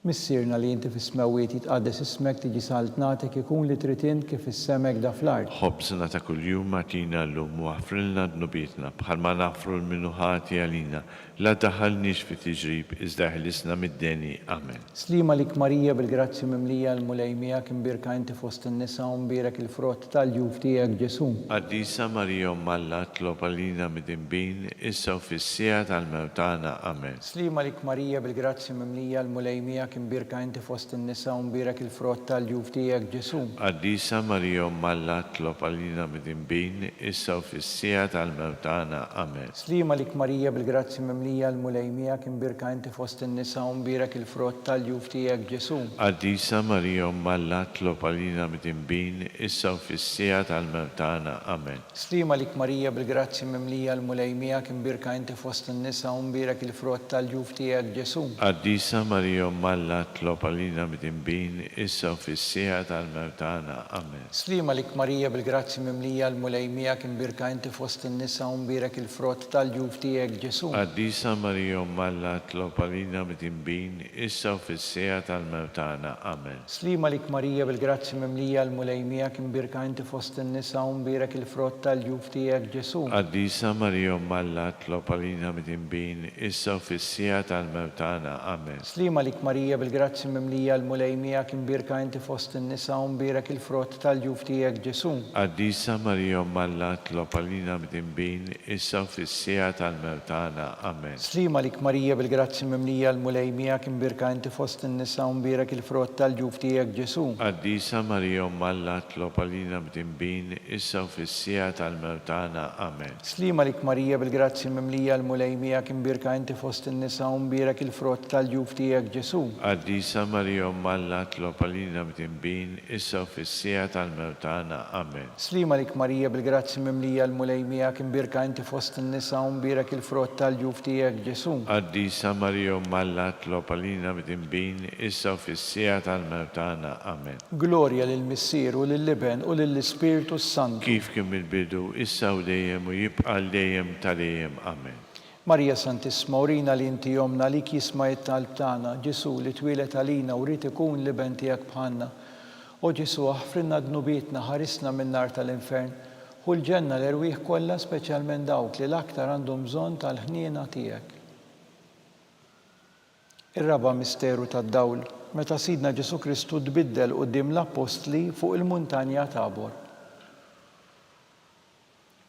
Missierna li inti fis-smawiet jitqaddes ismek tiġi saltnatek ikun li trid int kif is-semek da fl-art. خبزنا كل يوم اعطينا اللوم واغفر لنا ذنوبنا بحال ما نغفر المنوحات علينا لا تدخلنيش في تجريب إذا أهلسنا من الداني آمين. Slima lik Marija bil-grazzi mimlija l-mulejmija kim birka inti fost in-nisa u mbirek il-frott tal-ġuf tiegħek Ġesu. قديسة مريم ملا اطلب علينا متنبين إسا في الساعة الموت تاعنا آمين. Slima lik Marija bil-grazzi mimlija l-mulejmija kim birka inti fost in-nisa u mbirek il-frott tal-ġuf tiegħek Ġesu. قديسة مريم ملا اطلب علينا متنبين إسا في الساعة الموت تاعنا آمين. Slima lik Marija bil-grazzi mimlija l-mulejmija kim birka inti fost in-nisa u mbirek il-frott tal-ġuf tiegħek Ġesu. قديسة مريم ملا اطلب علينا متنبين إسا في الساعة الموت تاعنا آمين. Slima lik Marija bil-grazzi mimlija l-mulejmija kim birka inti fost in-nisa u mbirek il-frott tal-ġuf tiegħek Ġesu. قديسة مريم ملا اطلب علينا متنبين إسا في الساعة الموت تاعنا آمين. Slima lik Marija bil-grazzi mimlija l-mulejmija kim birka inti fost in-nisa u mbirek il-frott tal-ġuf tiegħek Ġesu. قديسة مريم ملا اطلب علينا متنبين إسا في الساعة الموت تاعنا آمين. Slima lik Marija bil-grazzi mimlija l-mulejmija kim birka inti fost in-nisa u mbirek il-frott tal-ġuf tiegħek Ġesu. قديسة مريم ملا اطلب علينا متنبين إسا في الساعة الموت تاعنا آمين. Slima lik Marija bil-grazzi mimlija l-mulejmija kim birka inti fost in-nisa u mbirek il-frott tal-ġuf tiegħek Ġesu. قديسة مريم ملا اطلب علينا متنبين إسا في الساعة الموت تاعنا آمين. Slima lik Marija bil-grazzi mimlija l-mulejmija kim birka inti fost in-nisa u mbirek il-frott tal-ġuf tiegħek Ġesu. قديسة مريم ملا اطلب علينا متنبين إسا في الساعة الموت تاعنا آمين. Slima lik Marija bil-grazzi mimlija l-mulejmija kim birka inti fost in-nisa u mbirek il-frott tal-ġuf tiegħek Ġesu. Addisa Maria Malla Tlopalina Mtimbin, issa fissija tal-mewtana. Amen. Slima lik Marija bil-grazzi mimlija l-mulejmija kimbirka inti fost n-nisa unbirek il-frott tal-ġuf tijek Ġesu. Addisa Maria Malla Tlopalina Mtimbin, issa fissija tal-mewtana. Amen. Gloria lil-Missier u lil-Liben u lill-Ispiritu Sant. Kif kim il-bidu, issa u dejjem u jibqa dejjem tal-dejjem. Amen. Marija Santissima, urina li inti jomna li kisma jittalb tagħna, Ġesu li twilet għalina u rrid ikun liben tiegħek bħalna. O Ġesu aħfrinna dnubietna, ħarisna min-nar tal-infern, u l-ġenna l-erwieħ kollha speċjalment dawk li l-aktar għandhom bżonn tal-ħniena tiegħek. Ir-raba' misteru tad-dawl, meta Sidna Ġesu Kristu tbiddel quddiem l-Apostli fuq il-muntanja Tabor.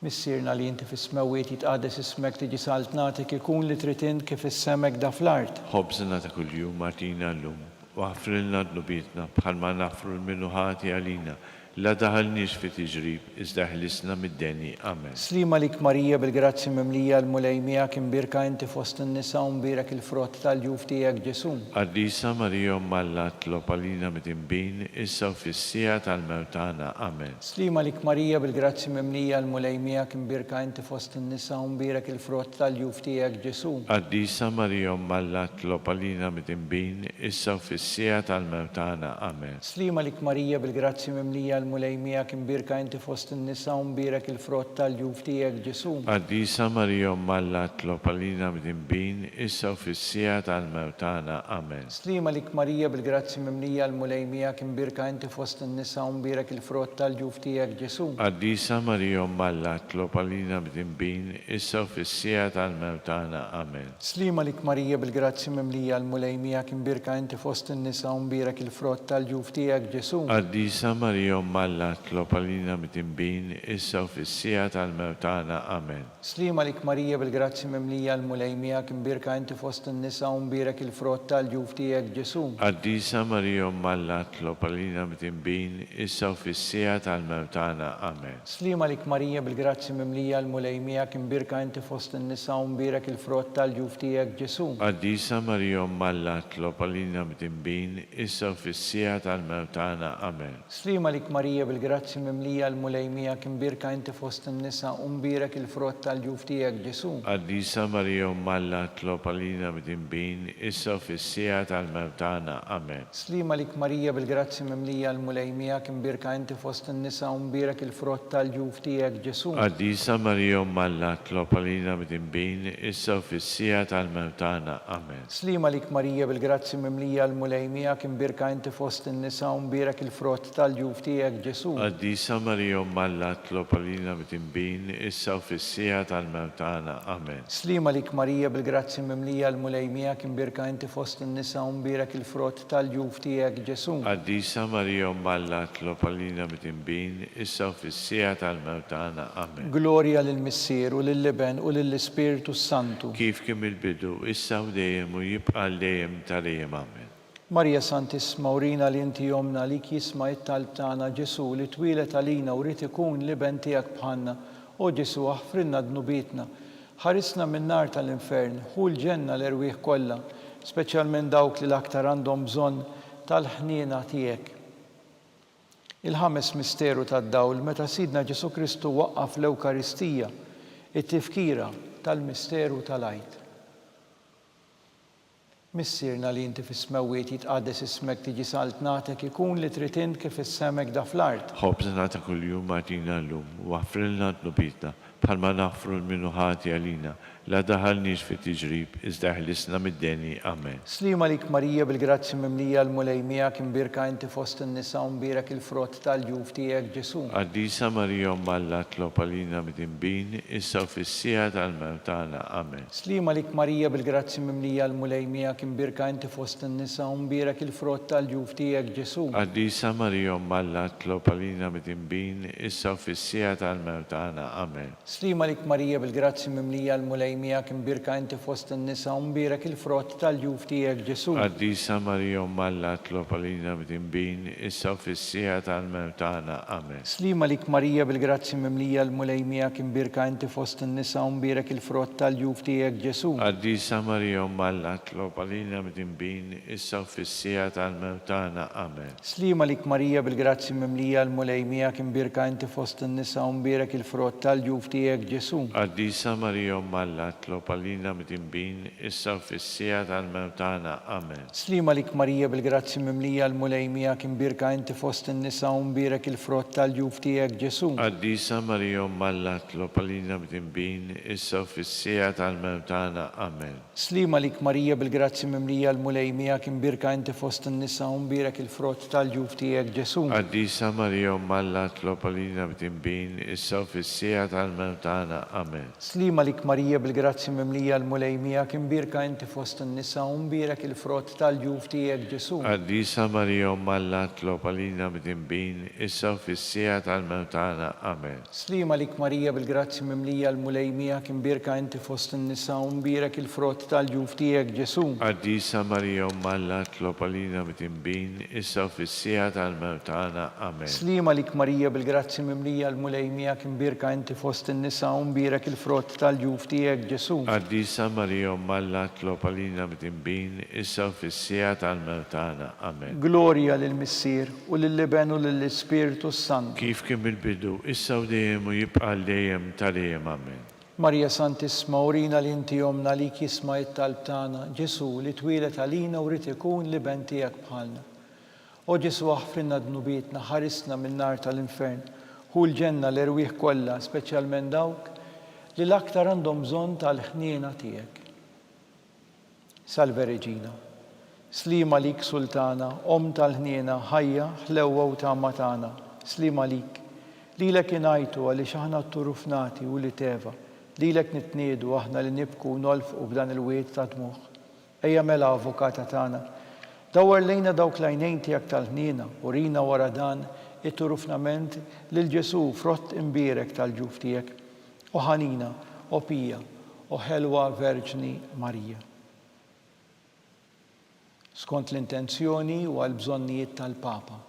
Missierna li inti fis-smawiet jitqades ismek tiġi saltnatek ikun li trid int kif issemek da fl-art. Ħobżna ta' kuljum martina llum, u ħafrilna dnubietna bħalma naħfru l-minuħati għalina, la daħalniex fi tiġrib, iżda ħlisna mid-deni. Amen. Slima lik Marija bil-grazzi mimlija l-mulejmija kimbirka inti fost in-nisa u mbirek il-frott tal-ġuf tiegħek Ġesu. Addisa Maria Malla Tlopalina Mtimbin, issa fissija tal-mewtana. Amen. Slima lik Marija bil-grazzi mimlija l-mulejmija kimbirka inti fost in-nisa u mbirek il-frott tal-ġuf tiegħek Ġesu. Addisa Maria Malla Tlopalina Mtimbin, issa fissija tal-mewtana. Amen. Slima lik Marija bil-grazzi mimlija l-mulejmija kimbirka inti fost in-nisa u mbirek il-frott tal-ġuf tiegħek Ġesu. Addisa Maria Malla Tlopalina Mtimbin, issa fissija tal-mewtana. Amen. Slima lik Marija bil-grazzi mimlija l-mulejmija kimbirka inti fost in-nisa u mbirek il-frott tal-ġuf tiegħek Ġesu. Addisa Maria Malla Tlopalina Mtimbin, issa fissija tal-mewtana. Amen. Slima lik Marija bil-grazzi mimlija l-mulejmija kimbirka inti fost in-nisa u mbirek il-frott tal-ġuf tiegħek Ġesu. Addisa Maria Malla Tlopalina Mtimbin, issa fissija tal-mewtana. Amen. Slima lik Marija bil-grazzi mimlija l-mulejmija kimbirka inti fost in-nisa u mbirek il-frott tal-ġuf tiegħek Ġesu. Addisa Maria Malla Tlopalina Mtimbin, issa fissija tal-mewtana. Amen. Slima lik Marija bil-grazzi mimlija l-mulejmija kimbirka inti fost in-nisa u mbirek il-frott tal-ġuf tiegħek Ġesu. Addisa Maria Malla Tlopalina Mtimbin, issa fissija tal-mewtana. Amen. Slima lik Marija bil-grazzi mimlija l-mulejmija kimbirka inti fost in-nisa u mbirek il-frott tal-ġuf tiegħek Ġesu. Addisa Maria Malla Tlopalina Mtimbin, issa fissija tal-mewtana. Amen. Slima lik Marija bil-grazzi mimlija l-mulejmija kimbirka inti fost in-nisa u mbirek il-frott tal-ġuf tiegħek Ġesu. Addisa Maria Malla Tlopalina Mtimbin, issa fissija tal-mewtana. Amen. Slima lik Marija bil-grazzi mimlija l-mulejmija kimbirka inti fost in-nisa u mbirek il-frott tal-ġuf tiegħek Ġesu. Addisa Maria Malla Tlopalina Mtimbin, issa fissija tal-mewtana. Amen. Slima lik Marija bil-grazzi mimlija l-mulejmija kimbirka inti fost in-nisa u mbirek il-frott tal-ġuf tiegħek Ġesu. Addisa Maria Malla Tlopalina Mtimbin, issa fissija tal-mewtana. Amen. Gloria lil-Missier u lil-Liben u lill-Ispiritu Santu. Kif kim il-bidu, issa u dejjem u jibqa dejjem tal-dejjem. Amen. Marija Santissima, urina li inti jomna li kisma jittalb tagħna Ġesu li twilet għalina u rrid ikun liben tiegħek bħalna. O Ġesu aħfrinna dnubietna, ħarisna min-nar tal-infern, hu l-ġenna l-erwieħ kollha, speċjalment dawk li l-aktar għandhom bżonn tal-ħniena tiegħek. Il-ħames misteru tad-dawl meta Sidna Ġesu Kristu waqqaf l-Ewkaristija, it-tifkira tal-misteru tal-għid. Missierna li inti fis-smawiet jitqades ismek tiġi saltnatek ikun li trid int kif issemek da fl-art. Ħobżna ta' kuljum martina llum, u ħafrilna dnubietna bħalma naħfru l-minuħati għalina, la daħalniex fi tiġrib, iżda ħlisna mid-deni. Amen. Slima lik Marija bil-grazzi mimlija l-mulejmija kimbirka inti fost in-nisa u mbirek il-frott tal-ġuf tiegħek Ġesu. Addisa Maria Malla Tlopalina Mtimbin, issa fissija tal-mewtana. Amen. Slima lik Marija bil-grazzi mimlija l-mulejmija kimbirka inti fost in-nisa u mbirek il-frott tal-ġuf tiegħek Ġesu. Addisa Maria Malla Tlopalina Mtimbin, issa fissija tal-mewtana. Amen. Slima lik Marija bil-grazzi mimlija l-mulejmija kim birka inti fost n-nisa umbirek il-frott tal-ġuf tijek Ġesu. Għaddisa Marija Umalla tlob għalina b'dinbin, issa u fissija tal-mewtana. Amen. Slima lik Marija bil-grazzi mimlija l-mulejmija kim birka inti fost n-nisa umbirek il-frott tal-ġuf tijek Ġesu. Għaddisa Marija Umalla tlob għalina b'dinbin, issa u fissija tal-mewtana. Amen. Slima lik Marija bil-grazzi mimlija l-mulejmija kim birka inti fost n-nisa umbirek il-frott tal-ġuf tijek Ġesu. Għaddisa Marija Umalla tlob għalina b'dinbin, issa u fissija tal-mewtana. Amen. Slima lik Marija bil-grazzi mimlija l-mulejmija kim birka inti fost n-nisa umbirek il-frott tal-ġuf tijek Ġesu. Għaddisa Marija Umalla tlob għalina b'dinbin, issa u fissija tal-mewtana. Amen. Slima lik Marija bil-grazzi mimlija l-mulejmija kim birka inti fost n-nisa umbirek il-frott tal-ġuf tijek Ġesu. Għaddisa Marija Umalla tlob għalina b'dinbin, issa u fissija tal-mewtana. Amen. Slima lik Marija bil-grazzi mimlija l-mulejmija kim birka inti fost n-nisa umbirek il-frott tal-ġuf tijek Ġesu. Għaddisa Marija Umalla tlob għalina b'dinbin, issa u fissija tal-mewtana. Amen. Slima lik Marija bil-grazzi mimlija l-mulejmija kim birka inti fost n-nisa umbirek il-frott tal-ġuf tijek Ġesu. Għaddisa Marija Umalla tlob għalina b'dinbin, issa u fissija tal-mewtana. Amen. Slima lik Marija bil-grazzi mimlija l-mulejmija kim birka inti fost n-nisa umbirek il-frott tal-ġuf tijek Ġesu. Għaddisa Marija Umalla tlob għalina b'dinbin, issa u fissija tal-mewtana. Amen. Gloria lill-Missier u lill-Liben u lill-Ispiritu Sant. Kif kien bil-bidu, issa u dejjem u jibqa' dejjem tal-dejjem. Amen. Marija Santisma, urina li inti jomna li kisma it-talb tagħna, Ġesu li twilet għalina u rid ikun liben tiegħek bħalna. O Ġesu aħfrinna dnubietna, ħarisna min-nar tal-infern, hu l-ġenna l-erwieħ kollha, speċjalment dawk li l-aktar għandhom bżonn tal-ħniena tiegħek. Salve Reġina, slima lik Sultana, om tal-ħniena, ħajja, ħlewwa u tama tagħna, slima lik. Lilek ingħajtu għaliex aħna t-turufnati u li teva, lilek nitniedu aħna li nibku nolfqu b'dan il-wiet ta' dmuħ. Ejja mela avukata tagħna, dawwar lejna dawk l-għajnejn tiegħek tal-ħniena u rina wara dan it-turufnament lil Ġesu frott imbierek tal-ġuf tiegħek u ħanina, u pija, u ħelwa Verġni Marija. Skont l-intenzjoni u għal-bżonnijiet tal-Papa.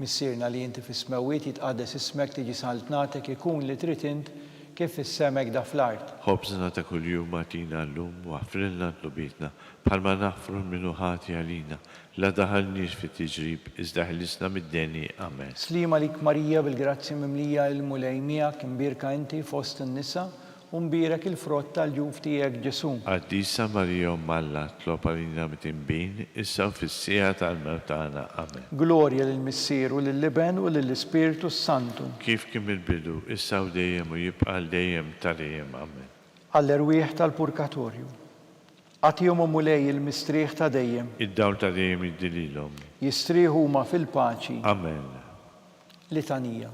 Missierna li inti fis-smewiet jitqaddes ismek tiġi saltnatek ikun li trid int kif issemek da fl-art. Ħobżna ta' kuljum għatina l-lum u għafrilna t-lubietna, bħalma naħfru minnu ħati għalina, la daħalniex fit tiġrib, iżda ħlisna mid-deni. Amen. Slima lik Marija bil-grazzi mimlija il-mulejmija kim birka inti fost n-nisa umbirek il-frott tal-ġuf tijek Ġesu. Għaddisa Marija Umalla tlob għalina b'dinbin, issa u fissija tal-mewtana. Amen. Gloria lill-Missier u lill-Liben u lill-Ispiritu Santu. Kif kien bil-bidu, issa u dejjem u jibqa' dejjem tal-dejjem. Amen. Għall-erwieħ tal-purgatorju. Għatihom mulej il-mistrieħ ta' dejjem. Id-dawl ta' dejjem id-dililhom. Jistrieħu ma fil-paċi. Amen. Litanija.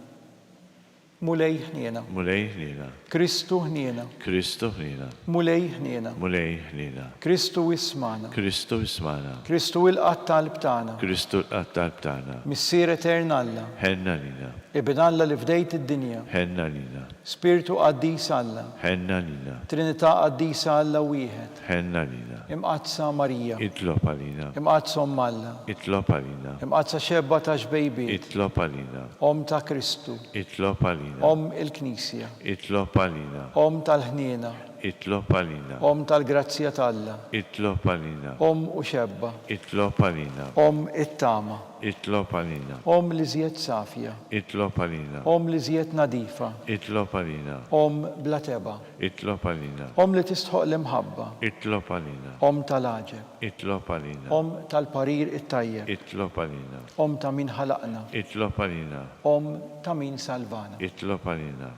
Mulej ħniena. Mulej ħniena. Kristu ħniena. Kristu ħniena. Mulej ħniena. Mulej ħniena. Kristu ismana. Kristu ismana. Kristu il-qattal btana. Kristu l-qattal btana. Missier eternalla. Ħenna lina. Ibn Alla li fdejt id-dinja. Ħenna lina. Spiritu qaddis Alla. Ħenna lina. Trinità qaddisa Alla wieħed. Ħenna lina. Imqazza Marija. Itlob għalina. Imqazza Alla. Itlob għalina. Imqazza xebba ta' xbejbiet. Itlob għalina. Om ta' Kristu. Itlob għalina. Om il-Knisja. Itlob għalina. Om tal-ħniena. Itlob għalina. Om tal-grazzja t'Alla. Itlob għalina. Om u xebba. Itlob għalina. Om it-tama. Itlob għalina. Om li żjed safja. Itlob għalina. Om li żjed nadifa. Itlob għalina. Om bla teba. Itlob għalina. Om li tistħoq l-imħabba. Itlob għalina. Om tal-aġeb. Itlob għalina. Om tal-parir it-tajjeb. Itlob għalina. Om ta' min ħalaqna. Itlob għalina. Om ta' min salvana. Itlob għalina.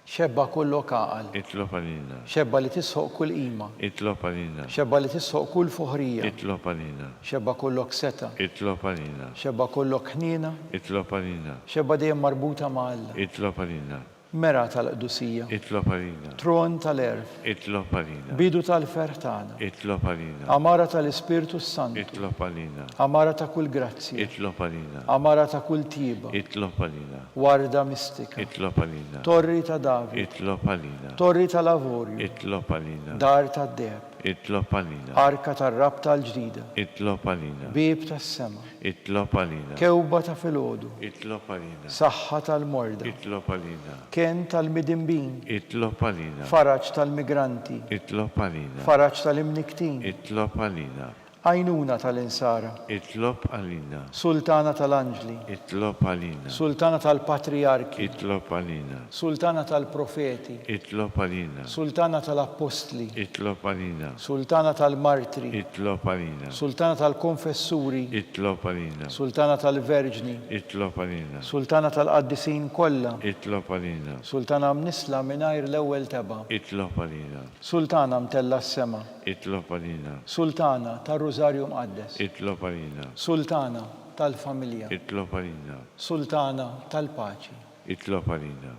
Xebba kullok għaqal. Itlob għalina. Xebba li tisħoq kull qima. Itlob għalina. Xebba li tisħoq kull fuħrija. Itlob għalina. Xebba kullok seta. Itlob għalina. Xebba kullok ħniena. Itlob għalina. Xebba dejjem marbuta ma' Alla. Itlob għalina. Mera tal-qdusija, Itlob għalina. Tron tal-erf, Itlob għalina. Bidu tal-fertana, Itlob għalina. Amara tal-Ispirtu Santu, Itlob għalina. Amara ta' kull grazzja, Itlob għalina. Amara ta' kull tiba, Itlob għalina. Warda mistika, Itlob għalina. Torri ta' David, Itlob għalina. Torri tal-Avorju, Itlob għalina. Dar tad-Deb, Itlob għalina. Arka tar-Rab tal-ġdida, Itlob għalina. Bib tas-sema, Itlob għalina. Kewba ta' filgħodu, Itlob għalina. Saħħa tal-morda, Itlob għalina. Ken tal-midimbin, Itlob għalina. Faraġ tal-migranti, Itlob għalina. Faraġ tal-imniktin, Itlob għalina. Għajnuna tal-insara, Itlob għalina. Sultana tal-Anġli, Itlob għalina. Sultana tal-Patriarki, Itlob għalina. Sultana tal-Profeti, Itlob għalina. Sultana tal-Apostli, Itlob għalina. Sultana tal-Martri, Itlob għalina. Sultana tal-Konfessuri, Itlob għalina. Sultana tal-Verġni, Itlob għalina. Sultana tal-Qaddisin kollha, Itlob għalina. Sultana mnisla mingħajr l-ewwel teba, Itlob għalina. Sultana mtella s-sema, Itlob għalina. Sultana tar-Rużarju Mqaddes, Itlob għalina. Sultana tal-familja, Itlob għalina. Sultana tal-paċi. Itlob għalina.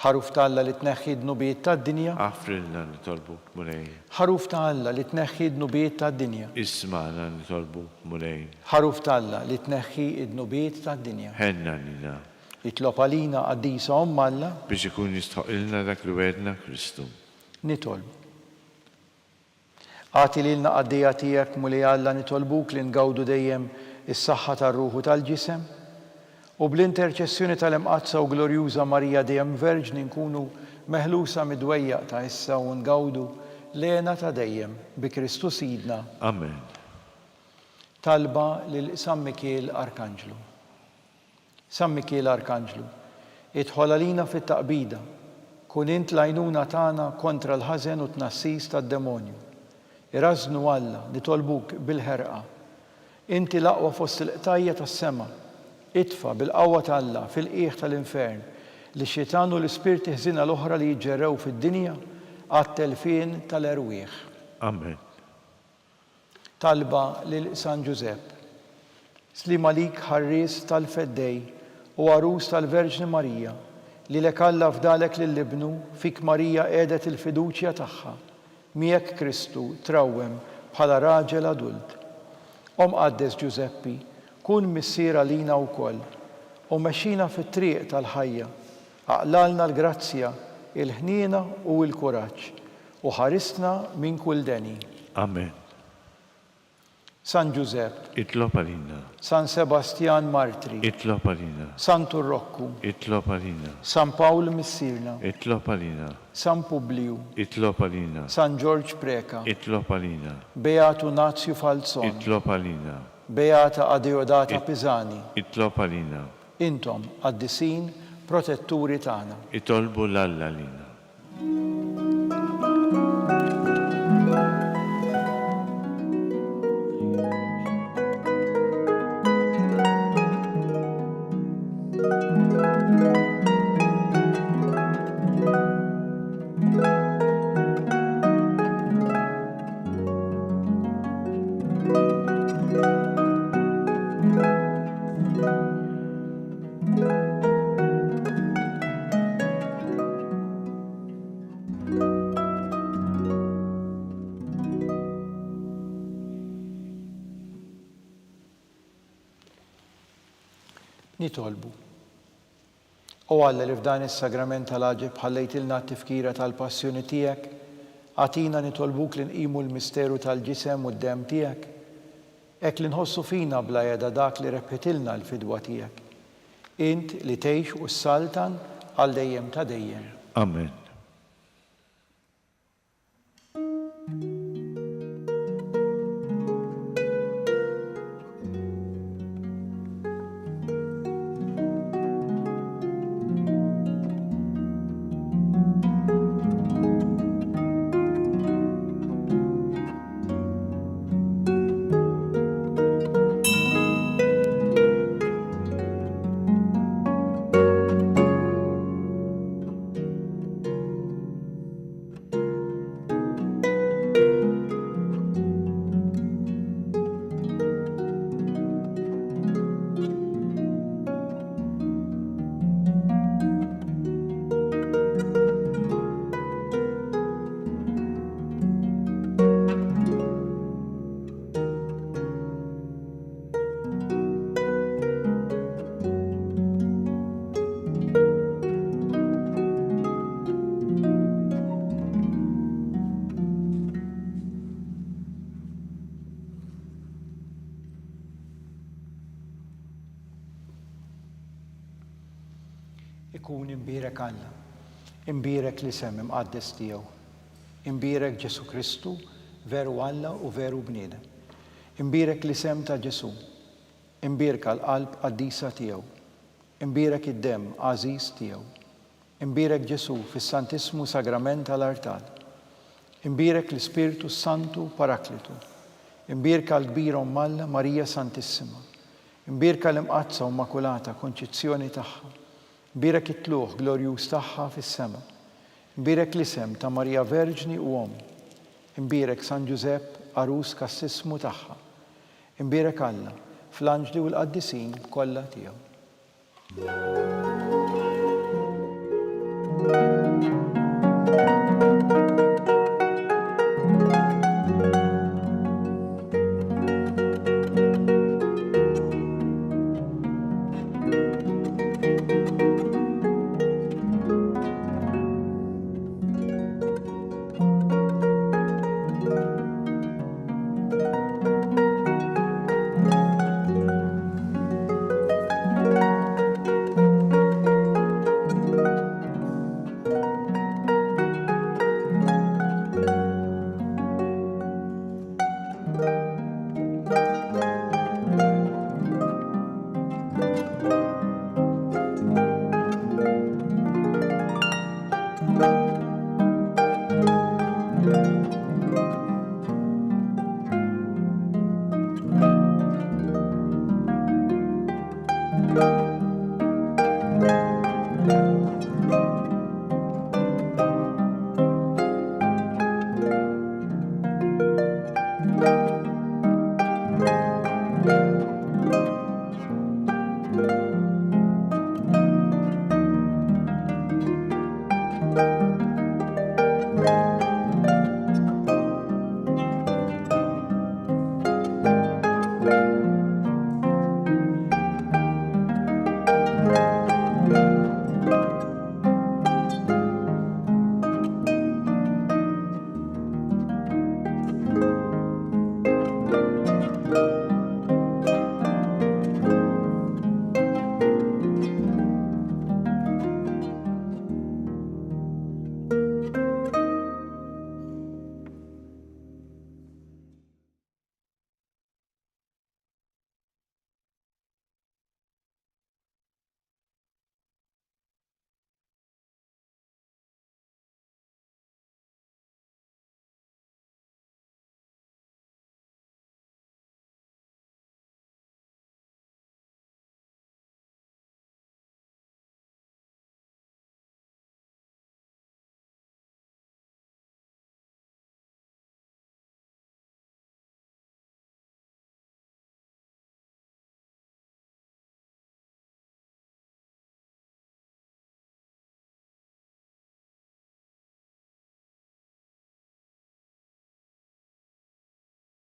Ħaruf ta' Alla li tneħħi d-nubijiet tad-dinja, Għafrilna nitolbuk mulej. ħaruf ta' Alla li tneħħi d-nubijiet tad-dinja, Ismana nitolbuk mulej. ħaruf ta' Alla li tneħħi d-nubijiet tad-dinja. Ħenna nina. Jitlob għalina qaddisa Omm Alla, Biex ikun jistħoqilna dak li wedna Kristu. nitolbu. Għati lilna qaddija tiegħek mulej Alla nitolbuk li ngawdu dejjem is-saħħa tar-ruħu tal-ġisem u bl-interċessjoni tal-imqazza u glorjuża Marija dejjem Verġni nkunu meħlusa midwejjaq ta' issa u ngawdu lena ta' dejjem bi Kristu Sidna. Amen. Talba lil San Mikiel Arkanġlu. San Mikiel Arkanġlu, idħol għalina fit-taqbida, kun int l-għajnuna tagħna kontra l-ħażen u tnassis tad-demonju. Irażnu Alla nitolbuk bil-ħerqa. Inti l-aqwa fost il-qtajja tas-sema, itfa bil-qawwa ta' Alla fil-qiegħ tal-infern li x-xitan u l-ispirti ħżina l-oħra li jġerrew fid-dinja għat-telfien tal-erwieħ. Amen. Talba lil San Giuseppe. Slima lik ħarris tal-feddej u għarus tal-Verġni Marija li lek Alla fdalek lill-ibnu fik Marija qiegħdet il-fiduċja tagħha. Miegħek Kristu trawwem bħala raġel adult. Qaddes Giuseppi, kun missiera lina wkoll u mexxina fit-triq tal-ħajja, aqlalna l-grazzja, il-ħniena u l-kuraġġ u ħarisna minn kull deni. Amen. San Giuseppe, Itlob għalina. San Sebastian Martri, Itlob għalina. San Turrokku, Itlob għalina. San Pawl Missirna, Itlob għalina. San Publiu, Itlob għalina. San George Preka, Itlob għalina. Beatu Nazju Falzon, Itlob għalina. Beata Adeodata Pisani, Itlob għalina. intom qaddisin protetturi tagħna. Itolbu l-Alla lina. Nitolbu. U Alla li f'dan is-sagrament tal-aġeb ħallejtilna t-tifkira tal-passjoni tiegħek, għatina nitolbuk li nqimu l-misteru tal-ġisem u d-dem tiegħek, hekk li nħossu fina bla jeda dak li rebħitilna l-fidwa tiegħek. Int li tgħix u s-saltan għal dejjem ta' dejjem. Amen. imbirek Alla, imbirek li sem imqaddes tiegħu, imbirek Ġesu Kristu, veru Alla u veru bniedem. Imbirek li sem ta' Ġesu, imbirek l-qalb qaddisa tiegħu, imbirek id-dem għażiż tiegħu, imbirek Ġesu fis-Santismu Sagrament tal-Artal, imbirek l-Ispiritu Santu Paraklitu, imbirek l-kbira Alla Marija Santissima, imbirek l-imqazza u Immakulata Konċizzjoni tagħha, imbirek it-tluħ glorjuż tagħha fis-sema, imbirek l-isem ta' Marija Verġni u Om, imbirek San Ġusepp arus kassismu tagħha, imbirek Alla fl-anġli u l-qaddisin kollha tiegħu.